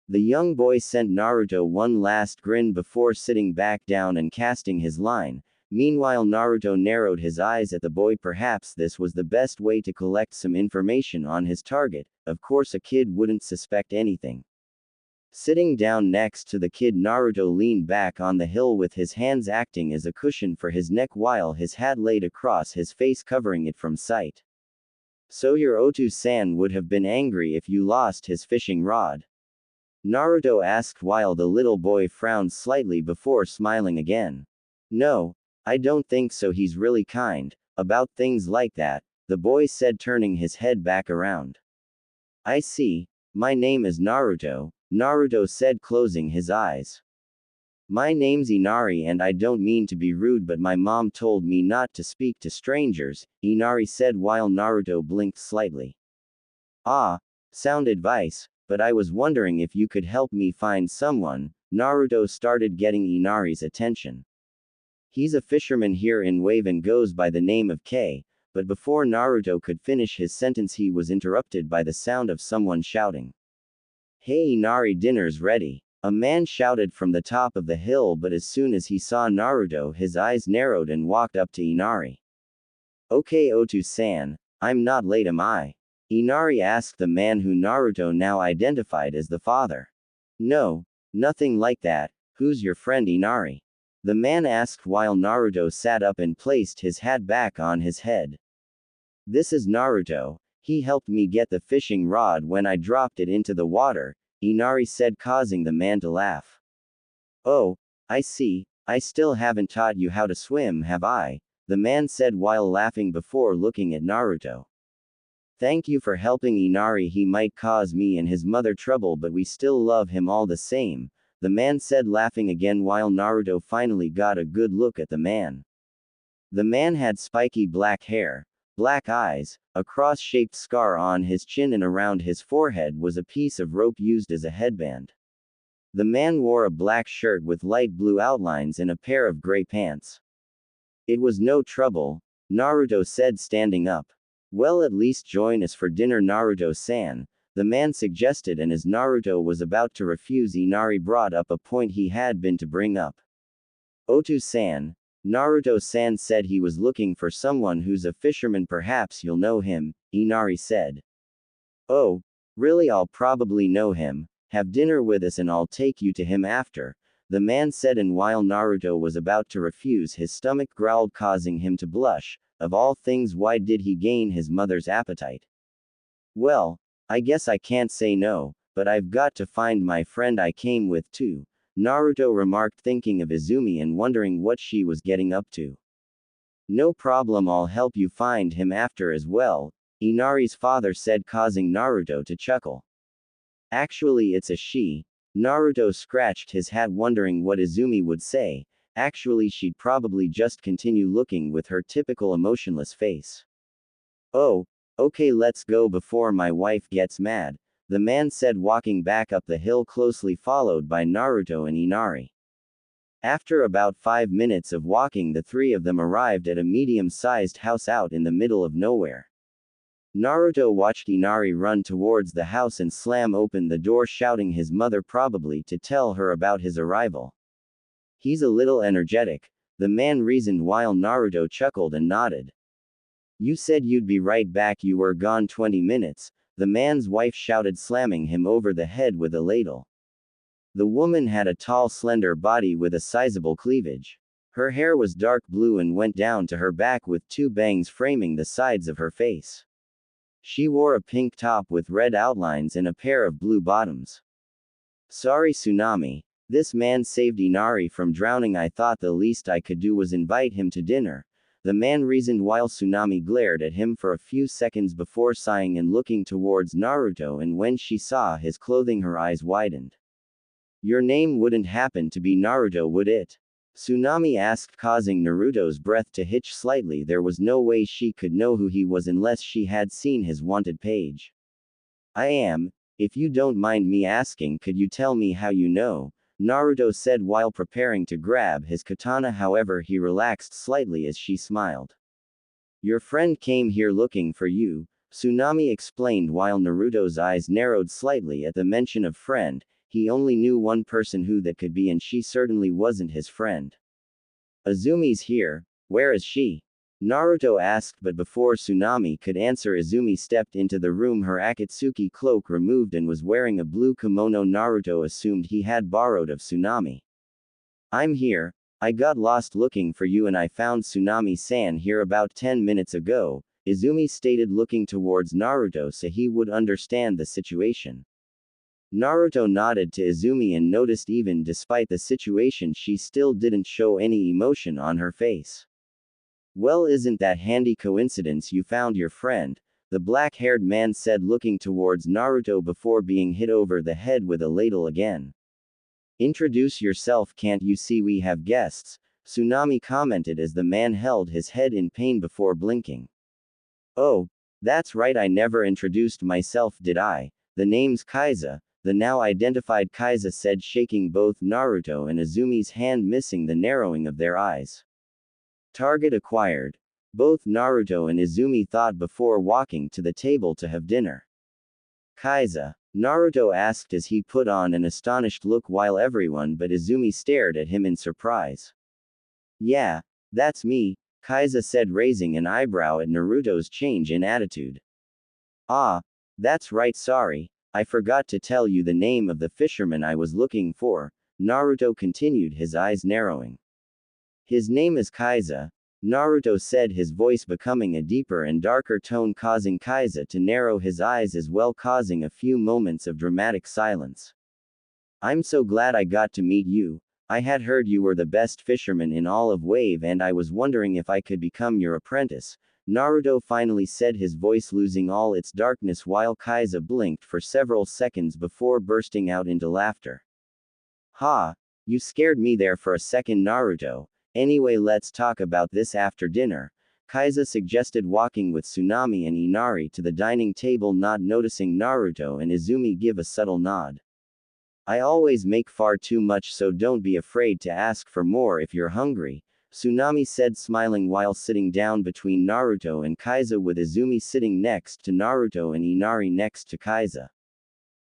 The young boy sent Naruto one last grin before sitting back down and casting his line. Meanwhile, Naruto narrowed his eyes at the boy. Perhaps this was the best way to collect some information on his target. Of course, a kid wouldn't suspect anything. Sitting down next to the kid, Naruto leaned back on the hill with his hands acting as a cushion for his neck while his hat laid across his face, covering it from sight. "So your Otu-san would have been angry if you lost his fishing rod?" Naruto asked while the little boy frowned slightly before smiling again. "No, I don't think so. He's really kind about things like that," the boy said, turning his head back around. "I see. My name is Naruto," Naruto said, closing his eyes. "My name's Inari and I don't mean to be rude, but my mom told me not to speak to strangers," Inari said while Naruto blinked slightly. "Ah, sound advice, but I was wondering if you could help me find someone." Naruto started getting Inari's attention. "He's a fisherman here in Wave and goes by the name of K," but before Naruto could finish his sentence, he was interrupted by the sound of someone shouting. "Hey Inari, dinner's ready," a man shouted from the top of the hill, but as soon as he saw Naruto, his eyes narrowed and walked up to Inari. "Okay, Otu-san, I'm not late, am I?" Inari asked the man who Naruto now identified as the father. "No, nothing like that. Who's your friend, Inari?" the man asked while Naruto sat up and placed his hat back on his head. "This is Naruto. He helped me get the fishing rod when I dropped it into the water," Inari said, causing the man to laugh. Oh, I see, I still haven't taught you how to swim, have I? The man said while laughing before looking at Naruto. Thank you for helping Inari. He might cause me and his mother trouble, but we still love him all the same, the man said, laughing again while Naruto finally got a good look at the man. The man had spiky black hair, black eyes, a cross-shaped scar on his chin, and around his forehead was a piece of rope used as a headband. The man wore a black shirt with light blue outlines and a pair of gray pants. It was no trouble, Naruto said, standing up. Well, at least join us for dinner, Naruto-san, the man suggested, and as Naruto was about to refuse, Inari brought up a point he had been to bring up. Otu-san, Naruto-san said he was looking for someone who's a fisherman, perhaps you'll know him, Inari said. Oh, really? I'll probably know him, have dinner with us and I'll take you to him after, the man said, and while Naruto was about to refuse, his stomach growled, causing him to blush. Of all things, why did he gain his mother's appetite? Well, I guess I can't say no, but I've got to find my friend I came with too, Naruto remarked, thinking of Izumi and wondering what she was getting up to. No problem, I'll help you find him after as well, Inari's father said, causing Naruto to chuckle. Actually, it's a she. Naruto scratched his hat, wondering what Izumi would say. Actually, she'd probably just continue looking with her typical emotionless face. Oh, okay, let's go before my wife gets mad, the man said, walking back up the hill, closely followed by Naruto and Inari. After about 5 minutes of walking, the three of them arrived at a medium-sized house out in the middle of nowhere. Naruto watched Inari run towards the house and slam open the door, shouting his mother, probably to tell her about his arrival. He's a little energetic, the man reasoned while Naruto chuckled and nodded. You said you'd be right back, you were gone 20 minutes, the man's wife shouted, slamming him over the head with a ladle. The woman had a tall, slender body with a sizable cleavage. Her hair was dark blue and went down to her back with 2 bangs framing the sides of her face. She wore a pink top with red outlines and a pair of blue bottoms. Sorry, Tsunade. This man saved Inari from drowning. I thought the least I could do was invite him to dinner, the man reasoned while Tsunade glared at him for a few seconds before sighing and looking towards Naruto, and when she saw his clothing her eyes widened. Your name wouldn't happen to be Naruto, would it? Tsunade asked, causing Naruto's breath to hitch slightly. There was no way she could know who he was unless she had seen his wanted page. I am. If you don't mind me asking, could you tell me how you know? Naruto said while preparing to grab his katana, however he relaxed slightly as she smiled. Your friend came here looking for you, Tsunade explained while Naruto's eyes narrowed slightly at the mention of friend. He only knew one person who that could be, and she certainly wasn't his friend. Izumi's here, where is she? Naruto asked, but before Tsunade could answer, Izumi stepped into the room, her Akatsuki cloak removed, and was wearing a blue kimono Naruto assumed he had borrowed of Tsunade. I'm here, I got lost looking for you and I found Tsunade-san here about 10 minutes ago, Izumi stated, looking towards Naruto so he would understand the situation. Naruto nodded to Izumi and noticed even despite the situation she still didn't show any emotion on her face. Well, isn't that handy coincidence you found your friend, the black-haired man said, looking towards Naruto before being hit over the head with a ladle again. Introduce yourself, can't you see we have guests? Tsunade commented as the man held his head in pain before blinking. Oh, that's right, I never introduced myself, did I? The name's Kaiza, the now identified Kaiza said, shaking both Naruto and Izumi's hand, missing the narrowing of their eyes. Target acquired. Both Naruto and Izumi thought before walking to the table to have dinner. Kaiza? Naruto asked as he put on an astonished look while everyone but Izumi stared at him in surprise. Yeah, that's me, Kaiza said, raising an eyebrow at Naruto's change in attitude. Ah, that's right, sorry, I forgot to tell you the name of the fisherman I was looking for, Naruto continued, his eyes narrowing. His name is Kaiza. Naruto said, his voice becoming a deeper and darker tone, causing Kaiza to narrow his eyes as well, causing a few moments of dramatic silence. I'm so glad I got to meet you. I had heard you were the best fisherman in all of Wave and I was wondering if I could become your apprentice, Naruto finally said, his voice losing all its darkness while Kaiza blinked for several seconds before bursting out into laughter. Ha! You scared me there for a second, Naruto. Anyway, let's talk about this after dinner, Kaiza suggested, walking with Tsunade and Inari to the dining table, not noticing Naruto and Izumi give a subtle nod. I always make far too much, so don't be afraid to ask for more if you're hungry, Tsunade said, smiling while sitting down between Naruto and Kaiza, with Izumi sitting next to Naruto and Inari next to Kaiza.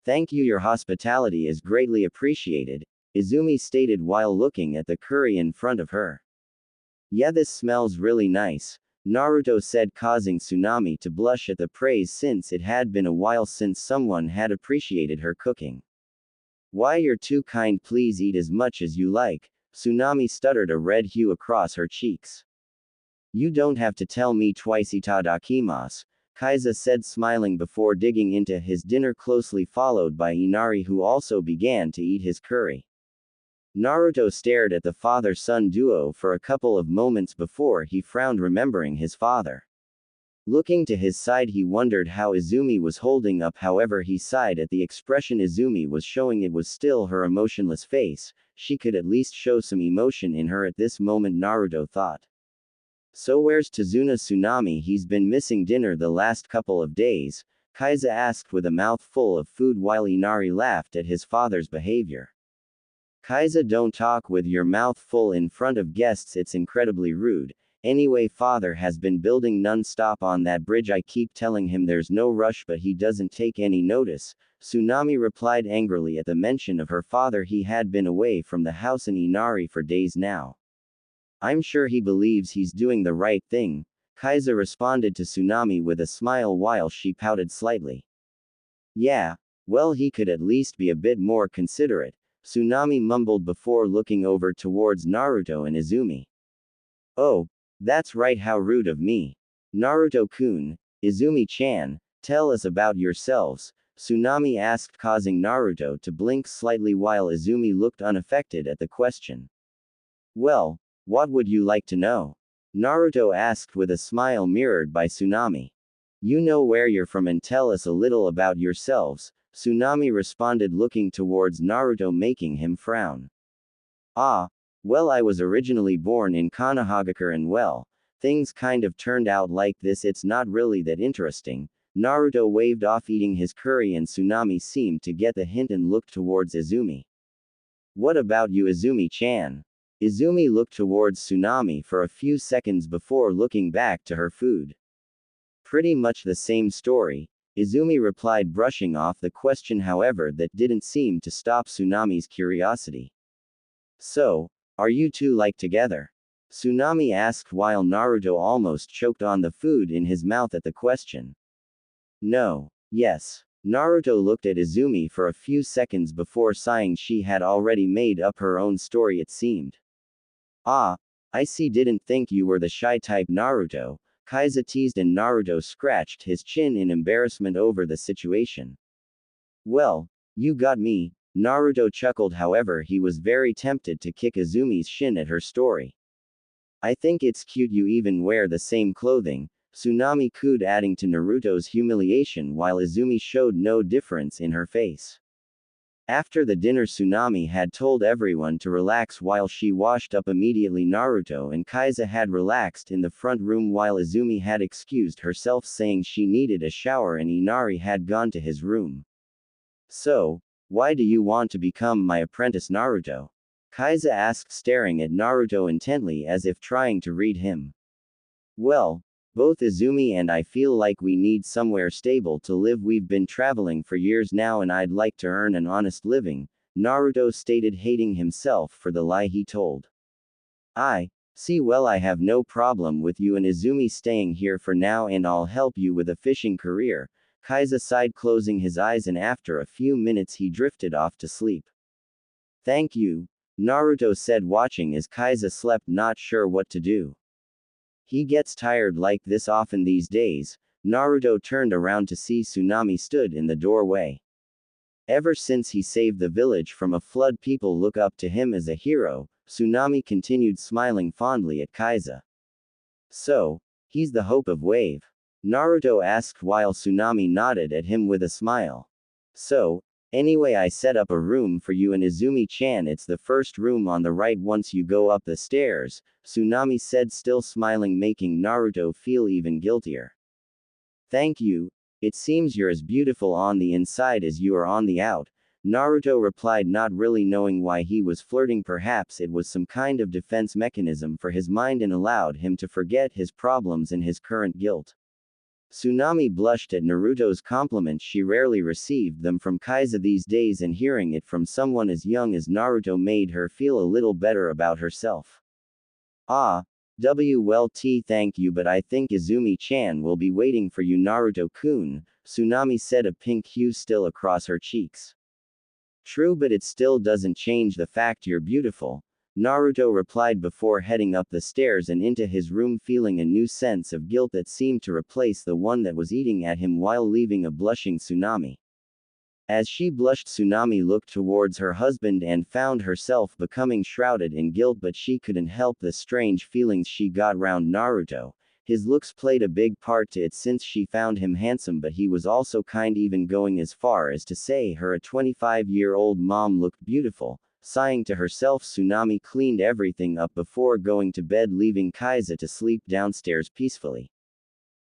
Thank you, your hospitality is greatly appreciated, Izumi stated while looking at the curry in front of her. Yeah, this smells really nice, Naruto said, causing Tsunade to blush at the praise since it had been a while since someone had appreciated her cooking. Why, you're too kind, please eat as much as you like, Tsunade stuttered, a red hue across her cheeks. You don't have to tell me twice, itadakimasu, Kaiza said, smiling before digging into his dinner, closely followed by Inari, who also began to eat his curry. Naruto stared at the father-son duo for a couple of moments before he frowned, remembering his father. Looking to his side, he wondered how Izumi was holding up. However, he sighed at the expression Izumi was showing. It was still her emotionless face. She could at least show some emotion in her at this moment, Naruto thought. So where's Tsunade? He's been missing dinner the last couple of days, Kaiza asked with a mouthful of food while Inari laughed at his father's behavior. Kaiza, don't talk with your mouth full in front of guests, it's incredibly rude. Anyway, father has been building non-stop on that bridge. I keep telling him there's no rush, but he doesn't take any notice, Tsunade replied angrily at the mention of her father. He had been away from the house and Inari for days now. I'm sure he believes he's doing the right thing, Kaiza responded to Tsunade with a smile while she pouted slightly. Yeah, well, he could at least be a bit more considerate, Tsunade mumbled before looking over towards Naruto and Izumi. Oh, that's right, how rude of me. Naruto-kun, Izumi-chan, tell us about yourselves, Tsunade asked, causing Naruto to blink slightly while Izumi looked unaffected at the question. Well, what would you like to know? Naruto asked with a smile mirrored by Tsunade. You know where you're from and tell us a little about yourselves, Tsunade responded, looking towards Naruto, making him frown. Ah, well, I was originally born in Konohagakure and well, things kind of turned out like this. It's not really that interesting. Naruto waved off eating his curry and Tsunade seemed to get the hint and looked towards Izumi. What about you, Izumi-chan? Izumi looked towards Tsunade for a few seconds before looking back to her food. Pretty much the same story, Izumi replied, brushing off the question. However, that didn't seem to stop Tsunade's curiosity. So, are you two like together? Tsunade asked while Naruto almost choked on the food in his mouth at the question. No. Yes. Naruto looked at Izumi for a few seconds before sighing. She had already made up her own story, it seemed. Ah, I see, didn't think you were the shy type, Naruto, Kaiza teased, and Naruto scratched his chin in embarrassment over the situation. Well, you got me, Naruto chuckled. However, he was very tempted to kick Izumi's shin at her story. I think it's cute you even wear the same clothing, Tsunade cooed, adding to Naruto's humiliation while Izumi showed no difference in her face. After the dinner, Tsunade had told everyone to relax while she washed up immediately. Naruto and Kaiza had relaxed in the front room while Izumi had excused herself, saying she needed a shower, and Inari had gone to his room. So, why do you want to become my apprentice, Naruto? Kaiza asked, staring at Naruto intently as if trying to read him. Well, both Izumi and I feel like we need somewhere stable to live. We've been traveling for years now and I'd like to earn an honest living, Naruto stated, hating himself for the lie he told. I see, well, I have no problem with you and Izumi staying here for now and I'll help you with a fishing career, Kaiza sighed, closing his eyes, and after a few minutes he drifted off to sleep. Thank you, Naruto said, watching as Kaiza slept, not sure what to do. He gets tired like this often these days. Naruto turned around to see Tsunade stood in the doorway. Ever since he saved the village from a flood, people look up to him as a hero. Tsunade continued smiling fondly at Kaiza. So, he's the hope of Wave? Naruto asked while Tsunade nodded at him with a smile. So, anyway, I set up a room for you and Izumi-chan. It's the first room on the right once you go up the stairs, Tsunade said, still smiling, making Naruto feel even guiltier. Thank you. It seems you're as beautiful on the inside as you are on the out, Naruto replied, not really knowing why he was flirting. Perhaps it was some kind of defense mechanism for his mind and allowed him to forget his problems and his current guilt. Tsunade blushed at Naruto's compliments. She rarely received them from Kaiza these days, and hearing it from someone as young as Naruto made her feel a little better about herself. Well, thank you, but I think Izumi-chan will be waiting for you, Naruto-kun, Tsunade said, a pink hue still across her cheeks. True, but it still doesn't change the fact you're beautiful, Naruto replied before heading up the stairs and into his room, feeling a new sense of guilt that seemed to replace the one that was eating at him while leaving a blushing Tsunade. As she blushed, Tsunade looked towards her husband and found herself becoming shrouded in guilt, but she couldn't help the strange feelings she got round Naruto. His looks played a big part to it since she found him handsome, but he was also kind, even going as far as to say her a 25-year-old mom looked beautiful. Sighing to herself, Tsunade cleaned everything up before going to bed, leaving Kaiza to sleep downstairs peacefully.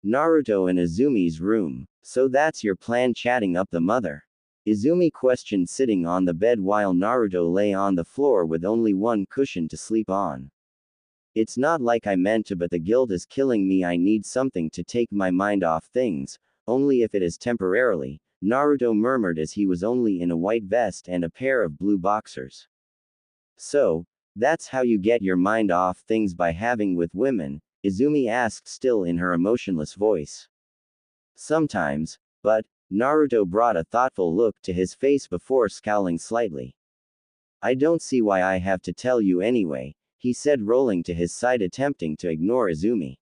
Naruto in Izumi's room. So that's your plan, chatting up the mother? Izumi questioned, sitting on the bed while Naruto lay on the floor with only one cushion to sleep on. It's not like I meant to, but the guilt is killing me. I need something to take my mind off things, only if it is temporarily, Naruto murmured as he was only in a white vest and a pair of blue boxers. So, that's how you get your mind off things, by having with women? Izumi asked, still in her emotionless voice. Sometimes, but, Naruto brought a thoughtful look to his face before scowling slightly. I don't see why I have to tell you anyway, he said, rolling to his side, attempting to ignore Izumi.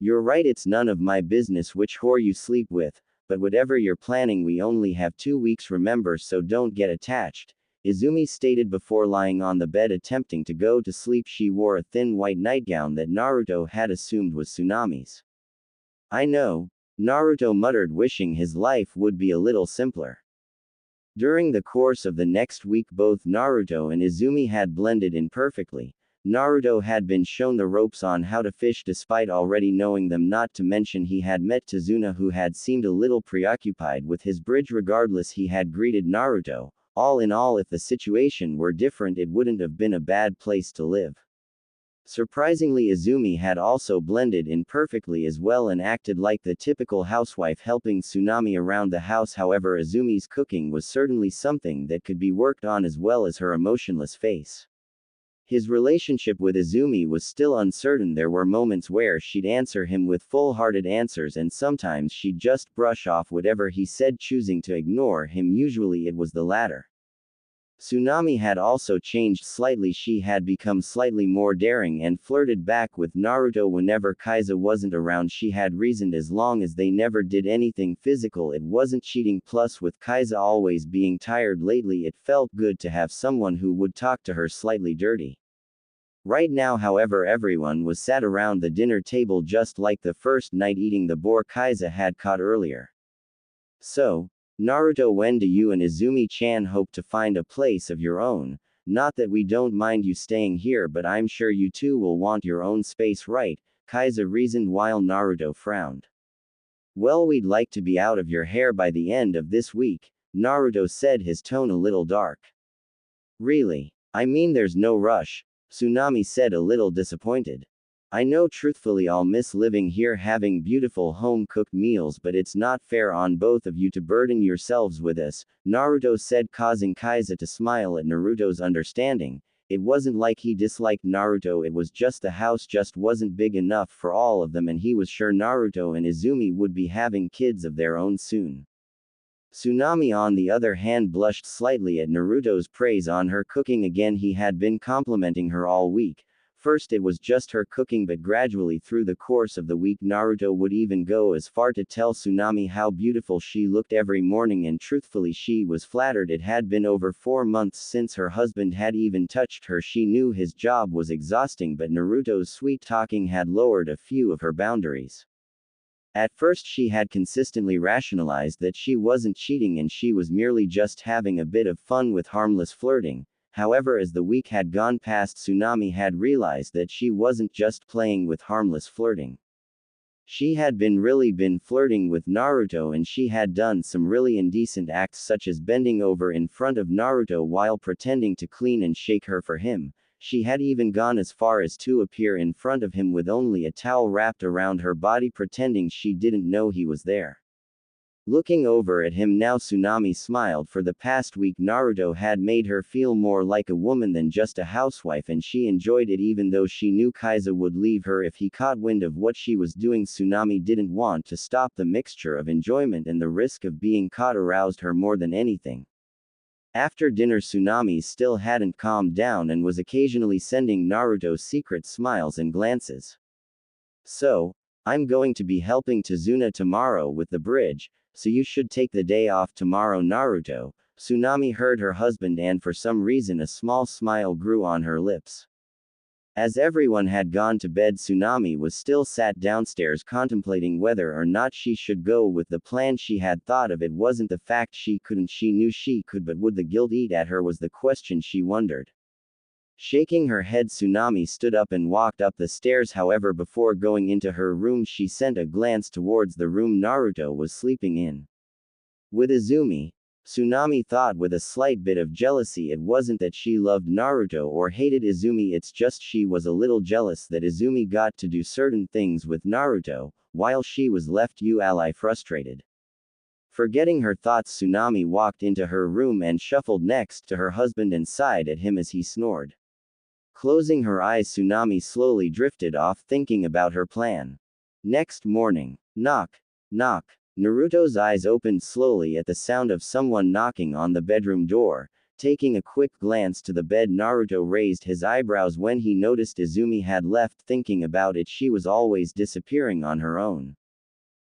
You're right, it's none of my business which whore you sleep with, but whatever you're planning, we only have 2 weeks, remember, so don't get attached, Izumi stated before lying on the bed attempting to go to sleep. She wore a thin white nightgown that Naruto had assumed was Tsunade's. I know, Naruto muttered, wishing his life would be a little simpler. During the course of the next week, both Naruto and Izumi had blended in perfectly. Naruto had been shown the ropes on how to fish despite already knowing them, not to mention he had met Tsunade, who had seemed a little preoccupied with his bridge. Regardless, he had greeted Naruto. All in all, if the situation were different, it wouldn't have been a bad place to live. Surprisingly, Izumi had also blended in perfectly as well and acted like the typical housewife, helping Tsunade around the house. However, Izumi's cooking was certainly something that could be worked on, as well as her emotionless face. His relationship with Izumi was still uncertain. There were moments where she'd answer him with full-hearted answers, and sometimes she'd just brush off whatever he said, choosing to ignore him. Usually it was the latter. Tsunade had also changed slightly. She had become slightly more daring and flirted back with Naruto whenever Kaiza wasn't around. She had reasoned as long as they never did anything physical, it wasn't cheating. Plus, with Kaiza always being tired lately, it felt good to have someone who would talk to her slightly dirty. Right now, however, everyone was sat around the dinner table just like the first night, eating the boar Kaiza had caught earlier. So, Naruto, when do you and Izumi-chan hope to find a place of your own? Not that we don't mind you staying here, but I'm sure you two will want your own space, right? Kaiza reasoned while Naruto frowned. Well, we'd like to be out of your hair by the end of this week, Naruto said, his tone a little dark. Really? I mean, there's no rush, Tsunade said, a little disappointed. I know, truthfully, I'll miss living here, having beautiful home-cooked meals, but it's not fair on both of you to burden yourselves with us, Naruto said, causing Kaiza to smile at Naruto's understanding. It wasn't like he disliked Naruto, it was just the house just wasn't big enough for all of them, and he was sure Naruto and Izumi would be having kids of their own soon. Tsunade, on the other hand, blushed slightly at Naruto's praise on her cooking. Again, he had been complimenting her all week. First it was just her cooking, but gradually through the course of the week Naruto would even go as far to tell Tsunade how beautiful she looked every morning, and truthfully she was flattered. It had been over 4 months since her husband had even touched her. She knew his job was exhausting, but Naruto's sweet talking had lowered a few of her boundaries. At first she had consistently rationalized that she wasn't cheating and she was merely just having a bit of fun with harmless flirting. However, as the week had gone past, Tsunade had realized that she wasn't just playing with harmless flirting. She had really been flirting with Naruto, and she had done some really indecent acts, such as bending over in front of Naruto while pretending to clean and shake her for him. She had even gone as far as to appear in front of him with only a towel wrapped around her body, pretending she didn't know he was there. Looking over at him now, Tsunade smiled. For the past week Naruto had made her feel more like a woman than just a housewife, and she enjoyed it, even though she knew Kaiza would leave her if he caught wind of what she was doing. Tsunade didn't want to stop. The mixture of enjoyment and the risk of being caught aroused her more than anything. After dinner Tsunade still hadn't calmed down and was occasionally sending Naruto secret smiles and glances. "So, I'm going to be helping Tsunade tomorrow with the bridge, so you should take the day off tomorrow, Naruto." Tsunade heard her husband, and for some reason a small smile grew on her lips. As everyone had gone to bed, Tsunade was still sat downstairs contemplating whether or not she should go with the plan she had thought of. It wasn't the fact she couldn't, she knew she could, but would the guilt eat at her was the question she wondered. Shaking her head, Tsunade stood up and walked up the stairs. However, before going into her room she sent a glance towards the room Naruto was sleeping in with Izumi. Tsunade thought with a slight bit of jealousy. It wasn't that she loved Naruto or hated Izumi, it's just she was a little jealous that Izumi got to do certain things with Naruto, while she was left frustrated. Forgetting her thoughts, Tsunade walked into her room and shuffled next to her husband and sighed at him as he snored. Closing her eyes, Tsunade slowly drifted off, thinking about her plan. Next morning. Knock. Knock. Naruto's eyes opened slowly at the sound of someone knocking on the bedroom door. Taking a quick glance to the bed, Naruto raised his eyebrows when he noticed Izumi had left. Thinking about it, she was always disappearing on her own.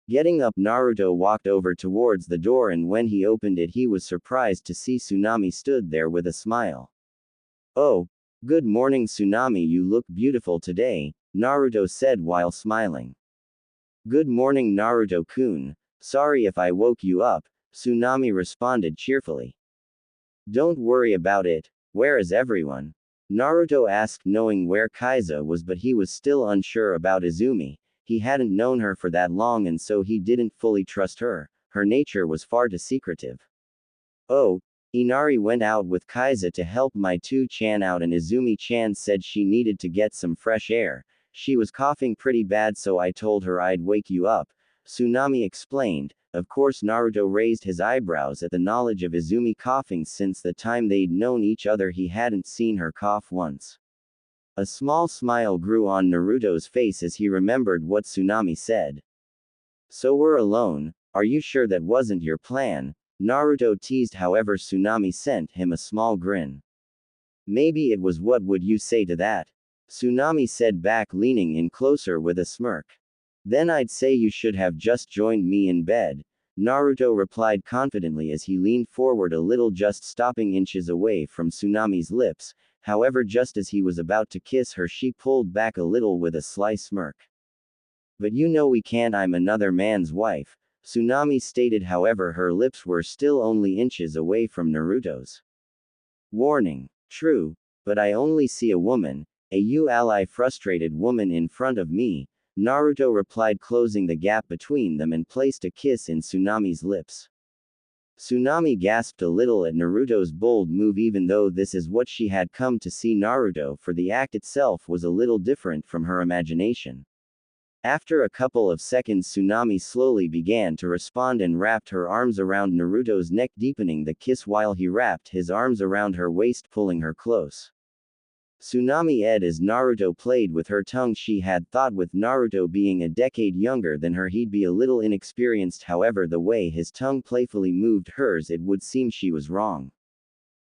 Getting up, Naruto walked over towards the door, and when he opened it he was surprised to see Tsunade stood there with a smile. "Oh, good morning Tsunade, you look beautiful today," Naruto said while smiling. "Good morning Naruto-kun. Sorry if I woke you up," Tsunade responded cheerfully. "Don't worry about it. Where is everyone?" Naruto asked, knowing where Kaiza was, but he was still unsure about Izumi. He hadn't known her for that long, and so he didn't fully trust her. Her nature was far too secretive. "Oh, Inari went out with Kaiza to help my 2-chan out, and Izumi-chan said she needed to get some fresh air. She was coughing pretty bad, so I told her I'd wake you up," Tsunade explained. Of course, Naruto raised his eyebrows at the knowledge of Izumi coughing. Since the time they'd known each other he hadn't seen her cough once. A small smile grew on Naruto's face as he remembered what Tsunade said. "So we're alone, are you sure that wasn't your plan?" Naruto teased. However, Tsunade sent him a small grin. "Maybe it was. What would you say to that?" Tsunade said back, leaning in closer with a smirk. "Then I'd say you should have just joined me in bed," Naruto replied confidently as he leaned forward a little, just stopping inches away from Tsunade's lips. However, just as he was about to kiss her, she pulled back a little with a sly smirk. "But you know we can't, I'm another man's wife," Tsunade stated. However, her lips were still only inches away from Naruto's. Warning. "True, but I only see a woman, a frustrated woman in front of me," Naruto replied, closing the gap between them and placed a kiss in Tsunade's lips. Tsunade gasped a little at Naruto's bold move, even though this is what she had come to see Naruto for. The act itself was a little different from her imagination. After a couple of seconds, Tsunade slowly began to respond and wrapped her arms around Naruto's neck, deepening the kiss while he wrapped his arms around her waist, pulling her close. Tsunade ed as Naruto played with her tongue. She had thought with Naruto being a decade younger than her he'd be a little inexperienced. However, the way his tongue playfully moved hers, it would seem she was wrong.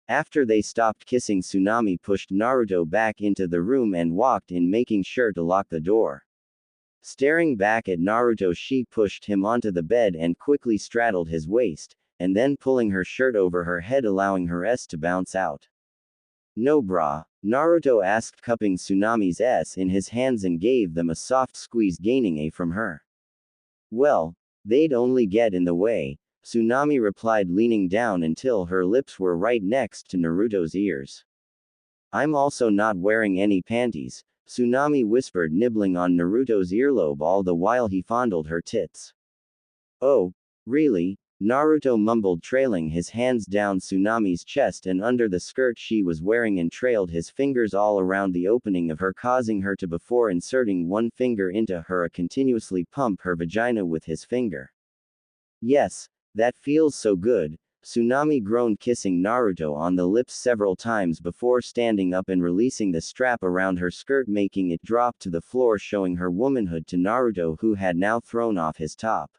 After they stopped kissing, Tsunade pushed Naruto back into the room and walked in, making sure to lock the door. Staring back at Naruto, she pushed him onto the bed and quickly straddled his waist, and then pulling her shirt over her head, allowing her S to bounce out. "No bra?" Naruto asked, cupping Tsunade's S in his hands and gave them a soft squeeze, gaining A from her. "Well, they'd only get in the way," Tsunade replied, leaning down until her lips were right next to Naruto's ears. "I'm also not wearing any panties," Tsunade whispered, nibbling on Naruto's earlobe all the while he fondled her tits. "Oh, really?" Naruto mumbled, trailing his hands down Tsunade's chest and under the skirt she was wearing, and trailed his fingers all around the opening of her, causing her to, before inserting one finger into her, continuously pump her vagina with his finger. "Yes, that feels so good," Tsunade groaned, kissing Naruto on the lips several times before standing up and releasing the strap around her skirt, making it drop to the floor, showing her womanhood to Naruto, who had now thrown off his top.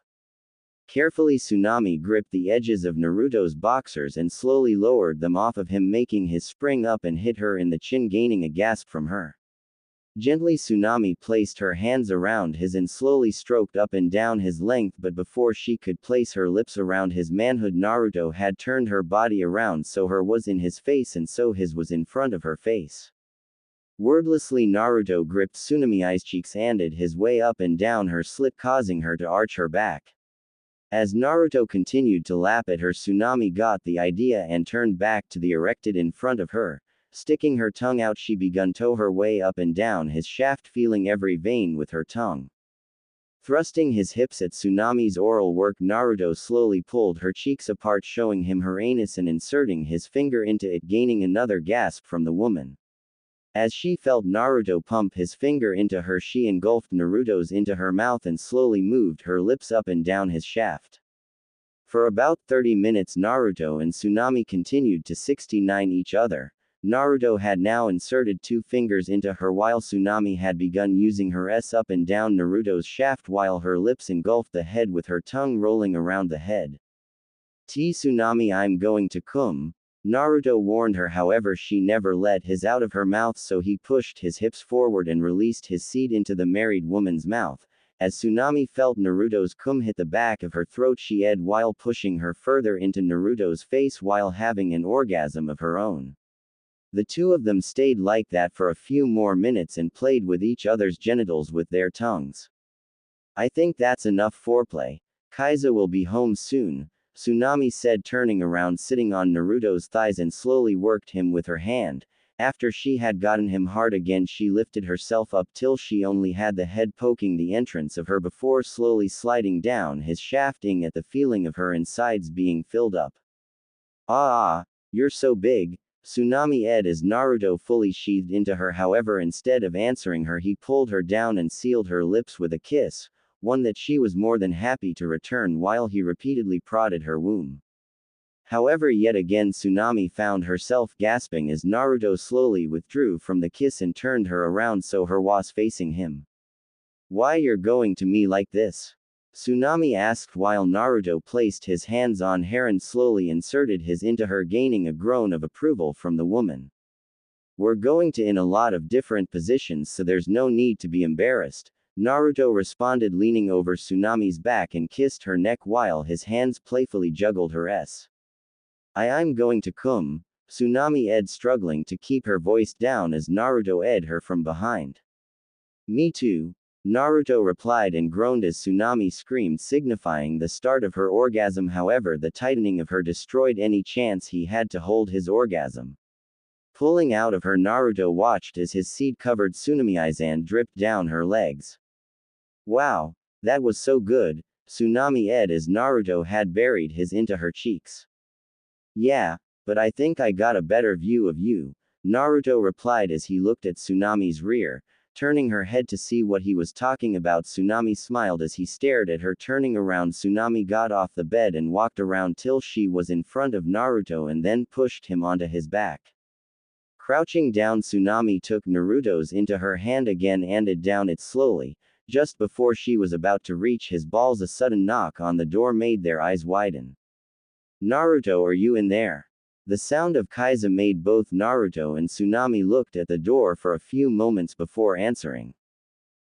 Carefully, Tsunade gripped the edges of Naruto's boxers and slowly lowered them off of him, making his spring up and hit her in the chin, gaining a gasp from her. Gently, Tsunade placed her hands around his and slowly stroked up and down his length, but before she could place her lips around his manhood, Naruto had turned her body around so her was in his face and so his was in front of her face. Wordlessly, Naruto gripped Tsunade's cheeks and did his way up and down her slit, causing her to arch her back. As Naruto continued to lap at her, Tsunade got the idea and turned back to the erected in front of her. Sticking her tongue out, she began to her way up and down his shaft, feeling every vein with her tongue. Thrusting his hips at Tsunade's oral work, Naruto slowly pulled her cheeks apart, showing him her anus and inserting his finger into it, gaining another gasp from the woman. As she felt Naruto pump his finger into her, she engulfed Naruto's into her mouth and slowly moved her lips up and down his shaft. For about 30 minutes, Naruto and Tsunade continued to 69 each other. Naruto had now inserted 2 fingers into her while Tsunade had begun using her S up and down Naruto's shaft while her lips engulfed the head with her tongue rolling around the head. "Tsunade, I'm going to come," Naruto warned her. However, she never let his out of her mouth, so he pushed his hips forward and released his seed into the married woman's mouth. As Tsunade felt Naruto's cum hit the back of her throat, she ed while pushing her further into Naruto's face while having an orgasm of her own. The two of them stayed like that for a few more minutes and played with each other's genitals with their tongues. "I think that's enough foreplay. Kaiza will be home soon," Tsunade said, turning around, sitting on Naruto's thighs, and slowly worked him with her hand. After she had gotten him hard again, she lifted herself up till she only had the head poking the entrance of her before slowly sliding down his shafting at the feeling of her insides being filled up. "Ah, you're so big," Tsunade ed as Naruto fully sheathed into her. However, instead of answering her, he pulled her down and sealed her lips with a kiss, one that she was more than happy to return while he repeatedly prodded her womb. However, yet again Tsunade found herself gasping as Naruto slowly withdrew from the kiss and turned her around so her was facing him. "Why you're going to me like this?" Tsunade asked while Naruto placed his hands on her and slowly inserted his into her, gaining a groan of approval from the woman. "We're going to in a lot of different positions, so there's no need to be embarrassed," Naruto responded, leaning over Tsunade's back and kissed her neck while his hands playfully juggled her S. I'm going to come," Tsunade ed, struggling to keep her voice down as Naruto ed her from behind. "Me too," Naruto replied and groaned as Tsunade screamed, signifying the start of her orgasm. However, the tightening of her destroyed any chance he had to hold his orgasm. Pulling out of her, Naruto watched as his seed-covered Tsunade dripped down her legs. "Wow, that was so good," Tsunade ed as Naruto had buried his into her cheeks. "Yeah, but I think I got a better view of you," Naruto replied as he looked at Tsunade's rear. Turning her head to see what he was talking about, Tsunade smiled as he stared at her. Turning around, Tsunade got off the bed and walked around till she was in front of Naruto and then pushed him onto his back. Crouching down, Tsunade took Naruto's into her hand again and ed down it slowly. Just before she was about to reach his balls, a sudden knock on the door made their eyes widen. "Naruto, are you in there?" The sound of Kaiza made both Naruto and Tsunade looked at the door for a few moments before answering.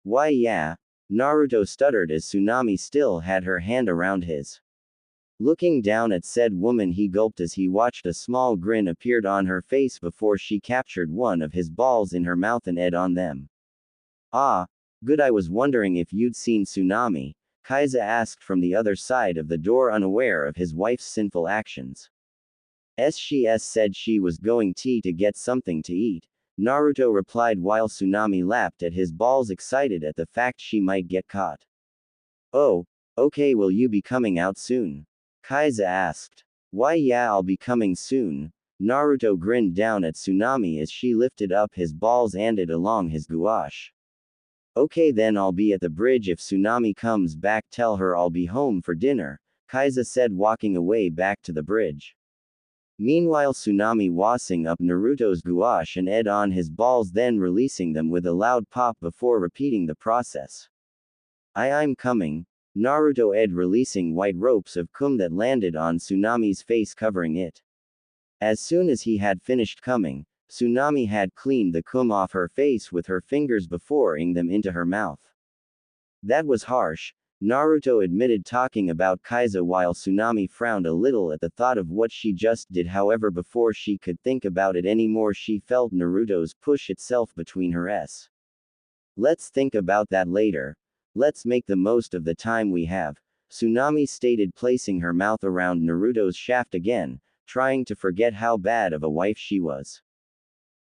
Why yeah, Naruto stuttered as Tsunade still had her hand around his. Looking down at said woman, he gulped as he watched a small grin appeared on her face before she captured one of his balls in her mouth and ate on them. Ah, good, I was wondering if you'd seen Tsunade, Kaiza asked from the other side of the door, unaware of his wife's sinful actions. She said she was going to get something to eat, Naruto replied while Tsunade lapped at his balls, excited at the fact she might get caught. Oh, okay, will you be coming out soon? Kaiza asked. Why yeah, I'll be coming soon. Naruto grinned down at Tsunade as she lifted up his balls and it along his gouache. Okay, then I'll be at the bridge if Tsunade comes back, tell her I'll be home for dinner, Kaiza said, walking away back to the bridge. Meanwhile, Tsunade wasing up Naruto's gouache and ed on his balls, then releasing them with a loud pop before repeating the process. I'm coming. Naruto ed, releasing white ropes of cum that landed on Tsunade's face, covering it. As soon as he had finished coming, Tsunade had cleaned the cum off her face with her fingers before ing them into her mouth. That was harsh, Naruto admitted, talking about Kaiza while Tsunade frowned a little at the thought of what she just did. However, before she could think about it anymore, she felt Naruto's push itself between her s. Let's think about that later. Let's make the most of the time we have, Tsunade stated, placing her mouth around Naruto's shaft again, trying to forget how bad of a wife she was.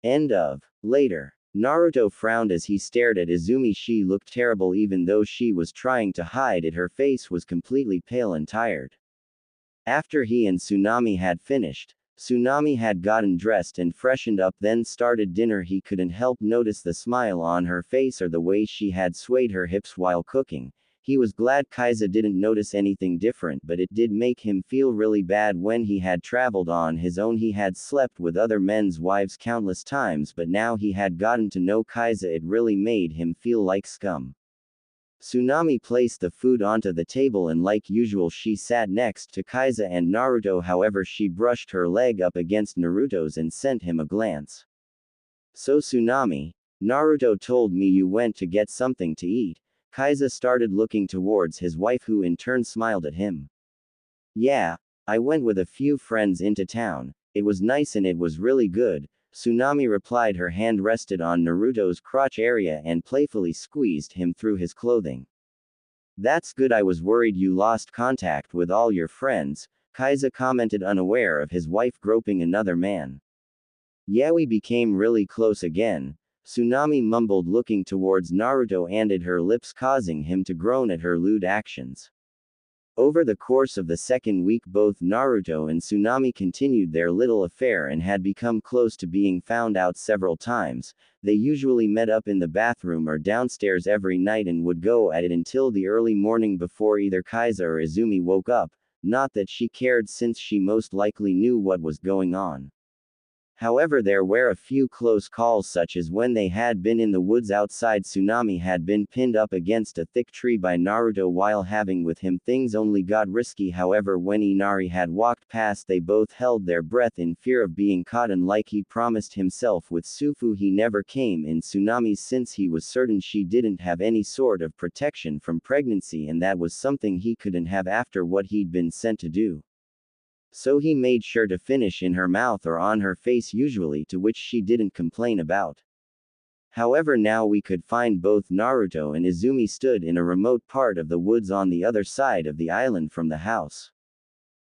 End of. Later. Naruto frowned as he stared at Izumi. She looked terrible even though she was trying to hide it. Her face was completely pale and tired. After he and Tsunade had finished, Tsunade had gotten dressed and freshened up, then started dinner. He couldn't help notice the smile on her face or the way she had swayed her hips while cooking. He was glad Kaiza didn't notice anything different, but it did make him feel really bad. When he had traveled on his own, he had slept with other men's wives countless times, but now he had gotten to know Kaiza. It really made him feel like scum. Tsunade placed the food onto the table and like usual she sat next to Kaiza and Naruto. However, she brushed her leg up against Naruto's and sent him a glance. So Tsunade, Naruto told me you went to get something to eat. Kaiza started looking towards his wife, who in turn smiled at him. Yeah, I went with a few friends into town. It was nice and it was really good, Tsunade replied. Her hand rested on Naruto's crotch area and playfully squeezed him through his clothing. That's good, I was worried you lost contact with all your friends, Kaiza commented, unaware of his wife groping another man. Yeah, we became really close again, Tsunade mumbled, looking towards Naruto and at her lips, causing him to groan at her lewd actions. Over the course of the second week, both Naruto and Tsunade continued their little affair and had become close to being found out several times. They usually met up in the bathroom or downstairs every night and would go at it until the early morning before either Kaiza or Izumi woke up, not that she cared since she most likely knew what was going on. However, there were a few close calls, such as when they had been in the woods outside. Tsunade had been pinned up against a thick tree by Naruto while having with him. Things only got risky, however, when Inari had walked past. They both held their breath in fear of being caught, and like he promised himself with Sufu, he never came in Tsunade's since he was certain she didn't have any sort of protection from pregnancy, and that was something he couldn't have after what he'd been sent to do. So he made sure to finish in her mouth or on her face, usually, to which she didn't complain about. However, now we could find both Naruto and Izumi stood in a remote part of the woods on the other side of the island from the house.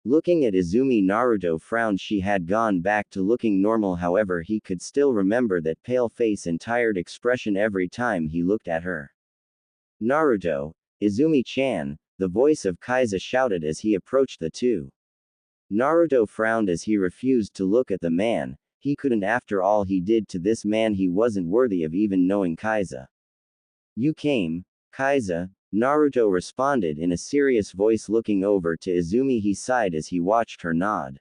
Looking at Izumi, Naruto frowned. She had gone back to looking normal, however he could still remember that pale face and tired expression every time he looked at her. Naruto, Izumi-chan, the voice of Kaiza shouted as he approached the two. Naruto frowned as he refused to look at the man. He couldn't. After all he did to this man, he wasn't worthy of even knowing Kaiza. You came, Kaiza, Naruto responded in a serious voice. Looking over to Izumi, he sighed as he watched her nod.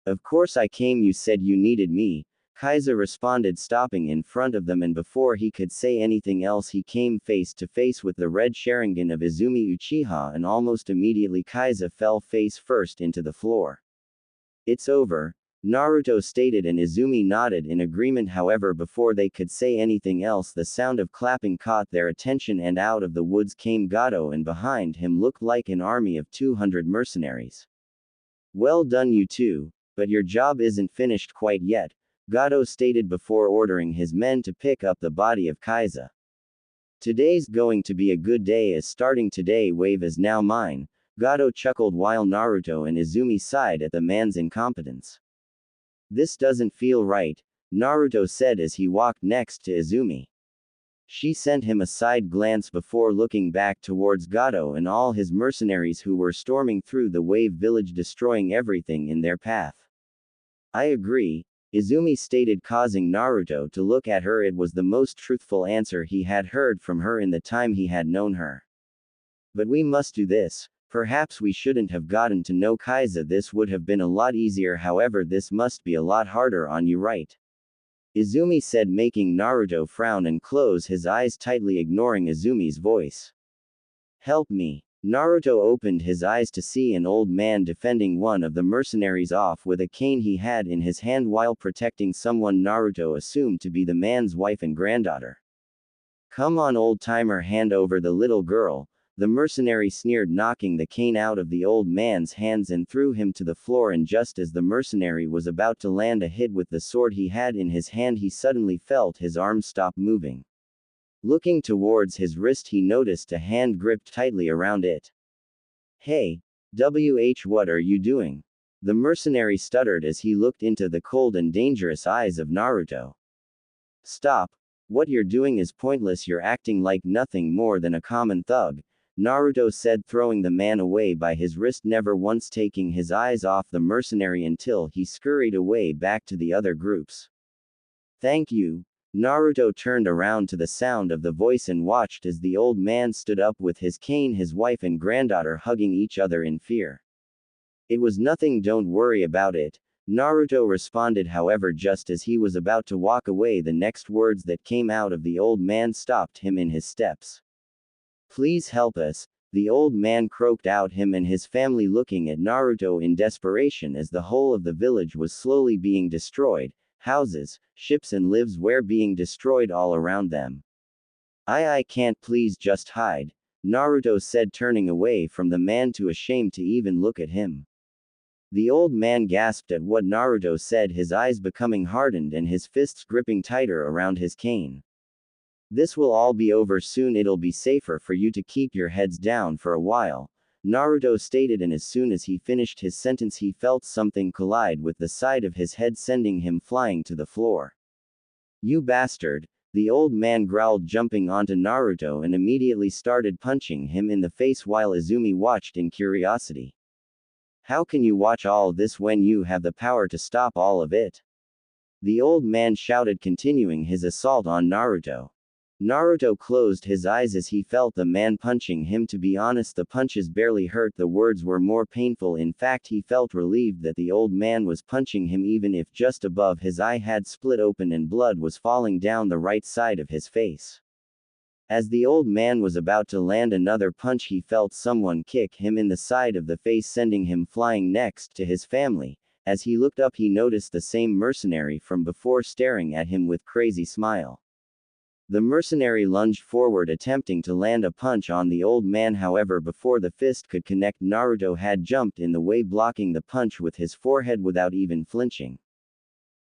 Of course I came, you said you needed me, Kaiza responded, stopping in front of them, and before he could say anything else he came face to face with the red Sharingan of Izumi Uchiha, and almost immediately Kaiza fell face first into the floor. It's over, Naruto stated and Izumi nodded in agreement. However, before they could say anything else, the sound of clapping caught their attention, and out of the woods came Gato, and behind him looked like an army of 200 mercenaries. Well done, you two, but your job isn't finished quite yet, Gato stated before ordering his men to pick up the body of Kaiza. Today's going to be a good day, as starting today wave is now mine, Gato chuckled while Naruto and Izumi sighed at the man's incompetence. This doesn't feel right, Naruto said as he walked next to Izumi. She sent him a side glance before looking back towards Gato and all his mercenaries who were storming through the wave village, destroying everything in their path. I agree, Izumi stated, causing Naruto to look at her. It was the most truthful answer he had heard from her in the time he had known her. But we must do this. Perhaps we shouldn't have gotten to know Kaiza. This would have been a lot easier. However, this must be a lot harder on you, right? Izumi said, making Naruto frown and close his eyes tightly, ignoring Izumi's voice. Help me. Naruto opened his eyes to see an old man defending one of the mercenaries off with a cane he had in his hand while protecting someone Naruto assumed to be the man's wife and granddaughter. Come on, old timer, hand over the little girl, the mercenary sneered, knocking the cane out of the old man's hands and threw him to the floor. And just as the mercenary was about to land a hit with the sword he had in his hand, he suddenly felt his arm stop moving. Looking towards his wrist, he noticed a hand gripped tightly around it. Hey, what are you doing? The mercenary stuttered as he looked into the cold and dangerous eyes of Naruto. Stop. What you're doing is pointless. You're acting like nothing more than a common thug, Naruto said, throwing the man away by his wrist, never once taking his eyes off the mercenary until he scurried away back to the other groups. Thank you. Naruto turned around to the sound of the voice and watched as the old man stood up with his cane, his wife and granddaughter hugging each other in fear. It was nothing, don't worry about it, Naruto responded. However, just as he was about to walk away, the next words that came out of the old man stopped him in his steps. Please help us, the old man croaked out, him and his family looking at Naruto in desperation as the whole of the village was slowly being destroyed. Houses, ships and lives were being destroyed all around them. I can't, please just hide, Naruto said, turning away from the man, too ashamed to even look at him. The old man gasped at what Naruto said, his eyes becoming hardened and his fists gripping tighter around his cane. This will all be over soon, it'll be safer for you to keep your heads down for a while, Naruto stated, and as soon as he finished his sentence he felt something collide with the side of his head, sending him flying to the floor. You bastard, the old man growled, jumping onto Naruto and immediately started punching him in the face while Izumi watched in curiosity. How can you watch all this when you have the power to stop all of it? The old man shouted, continuing his assault on Naruto. Naruto closed his eyes as he felt the man punching him. To be honest, the punches barely hurt, the words were more painful. In fact, he felt relieved that the old man was punching him, even if just above his eye had split open and blood was falling down the right side of his face. As the old man was about to land another punch, he felt someone kick him in the side of the face, sending him flying next to his family. As he looked up, he noticed the same mercenary from before staring at him with crazy smile. The mercenary lunged forward, attempting to land a punch on the old man. However, before the fist could connect, Naruto had jumped in the way, blocking the punch with his forehead without even flinching.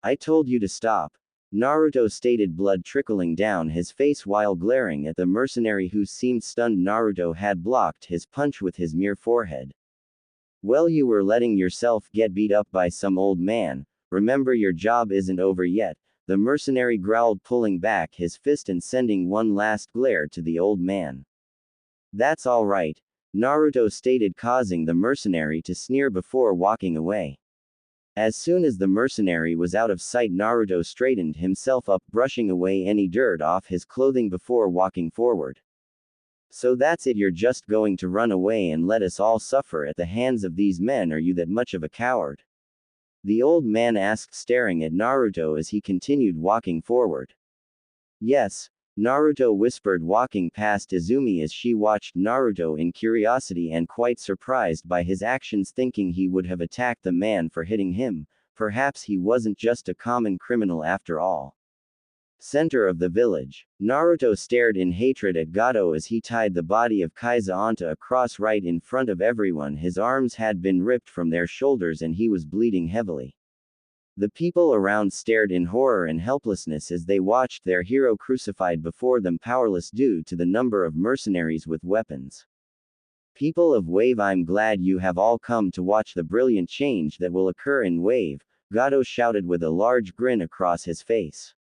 I told you to stop, Naruto stated, blood trickling down his face while glaring at the mercenary who seemed stunned. Naruto had blocked his punch with his mere forehead. Well, you were letting yourself get beat up by some old man. Remember, your job isn't over yet, the mercenary growled, pulling back his fist and sending one last glare to the old man. That's all right, Naruto stated, causing the mercenary to sneer before walking away. As soon as the mercenary was out of sight, Naruto straightened himself up, brushing away any dirt off his clothing before walking forward. So that's it, you're just going to run away and let us all suffer at the hands of these men? Are you that much of a coward? The old man asked, staring at Naruto as he continued walking forward. Yes, Naruto whispered, walking past Izumi as she watched Naruto in curiosity and quite surprised by his actions, thinking he would have attacked the man for hitting him, perhaps he wasn't just a common criminal after all. Center of the village. Naruto stared in hatred at Gato as he tied the body of Kaiza onto a cross right in front of everyone. His arms had been ripped from their shoulders and he was bleeding heavily. The people around stared in horror and helplessness as they watched their hero crucified before them, powerless due to the number of mercenaries with weapons. People of Wave, I'm glad you have all come to watch the brilliant change that will occur in Wave, Gato shouted with a large grin across his face.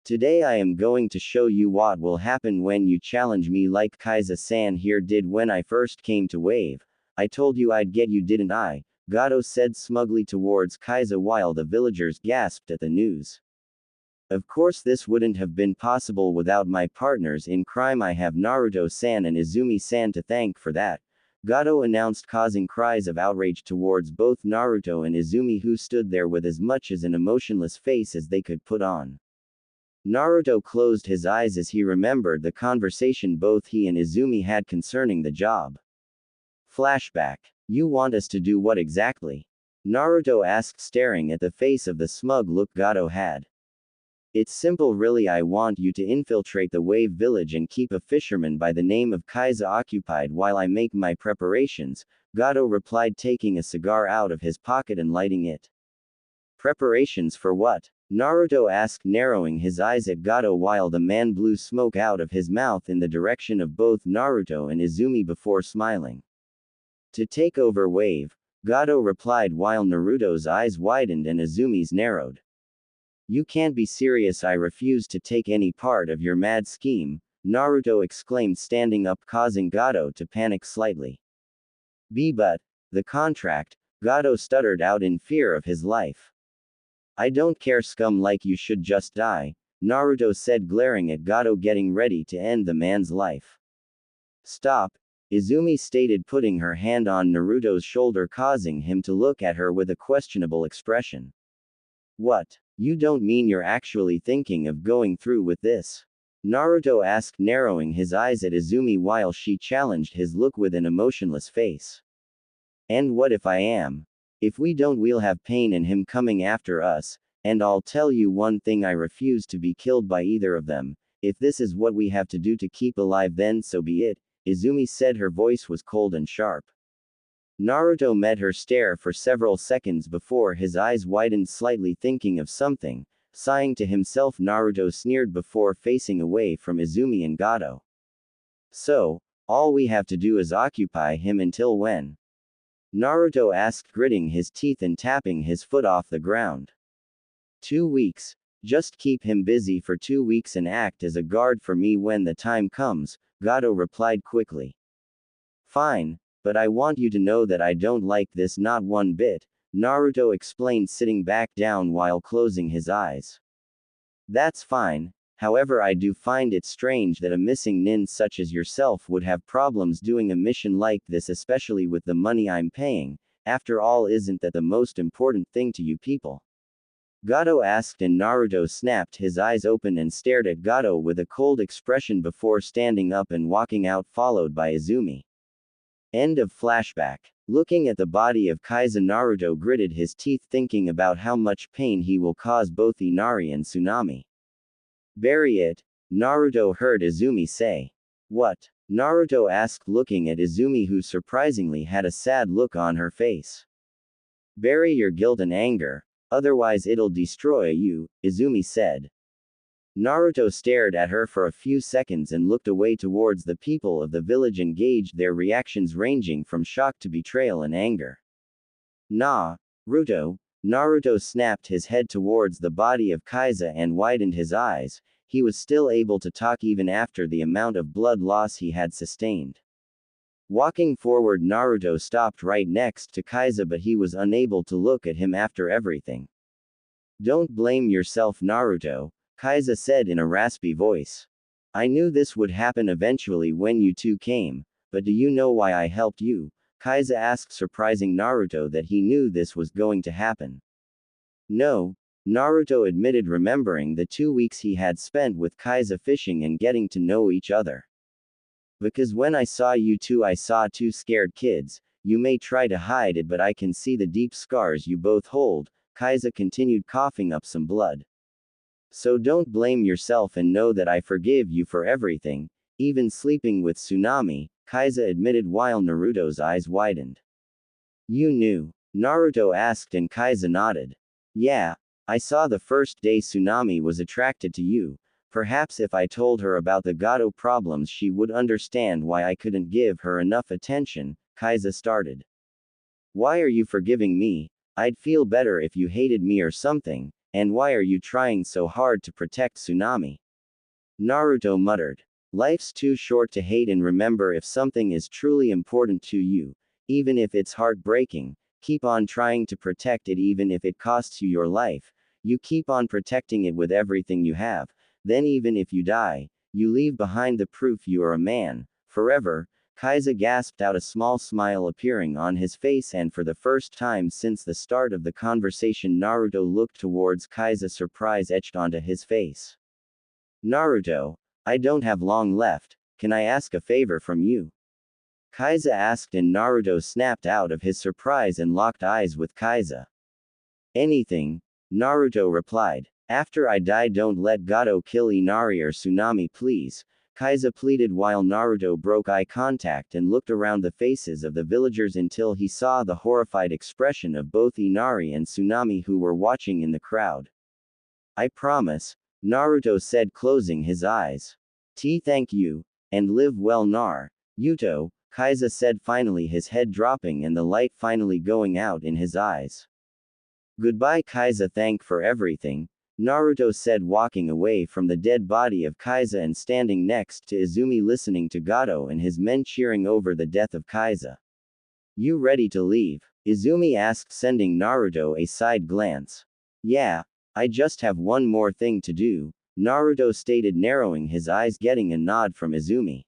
Today I am going to show you what will happen when you challenge me like Kaiza-san here did when I first came to Wave. I told you I'd get you, didn't I? Gato said smugly towards Kaiza while the villagers gasped at the news. Of course this wouldn't have been possible without my partners in crime. I have Naruto-san and Izumi-san to thank for that, Gato announced, causing cries of outrage towards both Naruto and Izumi, who stood there with as much as an emotionless face as they could put on. Naruto closed his eyes as he remembered the conversation both he and Izumi had concerning the job. Flashback. You want us to do what exactly? Naruto asked, staring at the face of the smug look Gato had. It's simple really. I want you to infiltrate the Wave village and keep a fisherman by the name of Kaiza occupied while I make my preparations, Gato replied, taking a cigar out of his pocket and lighting it. Preparations for what? Naruto asked, narrowing his eyes at Gato while the man blew smoke out of his mouth in the direction of both Naruto and Izumi before smiling. To take over Wave, Gato replied while Naruto's eyes widened and Izumi's narrowed. You can't be serious. I refuse to take any part of your mad scheme, Naruto exclaimed, standing up, causing Gato to panic slightly. But the contract, Gato stuttered out in fear of his life. I don't care, scum like you should just die, Naruto said, glaring at Gato, getting ready to end the man's life. Stop, Izumi stated, putting her hand on Naruto's shoulder, causing him to look at her with a questionable expression. What? You don't mean you're actually thinking of going through with this? Naruto asked, narrowing his eyes at Izumi while she challenged his look with an emotionless face. And what if I am? If we don't, we'll have Pain and him coming after us, and I'll tell you one thing, I refuse to be killed by either of them. If this is what we have to do to keep alive, then so be it, Izumi said. Her voice was cold and sharp. Naruto met her stare for several seconds before his eyes widened slightly, thinking of something. Sighing to himself, Naruto sneered before facing away from Izumi and Gato. So, all we have to do is occupy him until when? Naruto asked, gritting his teeth and tapping his foot off the ground. 2 weeks. Just keep him busy for 2 weeks and act as a guard for me when the time comes, Gato replied quickly. Fine, but I want you to know that I don't like this, not one bit, Naruto explained, sitting back down while closing his eyes. That's fine, however I do find it strange that a missing nin such as yourself would have problems doing a mission like this, especially with the money I'm paying. After all, isn't that the most important thing to you people? Gato asked, and Naruto snapped his eyes open and stared at Gato with a cold expression before standing up and walking out, followed by Izumi. End of flashback. Looking at the body of Kaiza, Naruto gritted his teeth, thinking about how much pain he will cause both Inari and Tsunade. Bury it, Naruto heard Izumi say. What? Naruto asked, looking at Izumi, who surprisingly had a sad look on her face. Bury your guilt and anger, otherwise it'll destroy you, Izumi said. Naruto stared at her for a few seconds and looked away towards the people of the village and gauged their reactions, ranging from shock to betrayal and anger. Naruto snapped his head towards the body of Kaiza and widened his eyes. He was still able to talk even after the amount of blood loss he had sustained. Walking forward, Naruto stopped right next to Kaiza, but he was unable to look at him after everything. Don't blame yourself, Naruto, Kaiza said in a raspy voice. I knew this would happen eventually when you two came, but do you know why I helped you? Kaiza asked, surprising Naruto that he knew this was going to happen. No, Naruto admitted, remembering the 2 weeks he had spent with Kaiza fishing and getting to know each other. Because when I saw you two, I saw two scared kids. You may try to hide it, but I can see the deep scars you both hold, Kaiza continued coughing up some blood. So don't blame yourself and know that I forgive you for everything, even sleeping with Tsunami, Kaiza admitted while Naruto's eyes widened. You knew? Naruto asked and Kaiza nodded. Yeah, I saw the first day Tsunami was attracted to you. Perhaps if I told her about the Gato problems she would understand why I couldn't give her enough attention, Kaiza started. Why are you forgiving me? I'd feel better if you hated me or something, and why are you trying so hard to protect Tsunami? Naruto muttered. Life's too short to hate and remember if something is truly important to you, even if it's heartbreaking, keep on trying to protect it even if it costs you your life, you keep on protecting it with everything you have, then even if you die, you leave behind the proof you are a man, forever. Kaiza gasped out, a small smile appearing on his face, and for the first time since the start of the conversation Naruto looked towards Kaiza, surprise etched onto his face. Naruto, I don't have long left, can I ask a favor from you? Kaiza asked and Naruto snapped out of his surprise and locked eyes with Kaiza. Anything, Naruto replied. After I die don't let Gato kill Inari or Tsunami please, Kaiza pleaded while Naruto broke eye contact and looked around the faces of the villagers until he saw the horrified expression of both Inari and Tsunami who were watching in the crowd. I promise, Naruto said closing his eyes. Thank you, and live well Yuto, Kaiza said finally, his head dropping and the light finally going out in his eyes. Goodbye Kaiza, thank for everything, Naruto said walking away from the dead body of Kaiza and standing next to Izumi listening to Gato and his men cheering over the death of Kaiza. You ready to leave? Izumi asked, sending Naruto a side glance. Yeah, I just have one more thing to do, Naruto stated, narrowing his eyes getting a nod from Izumi.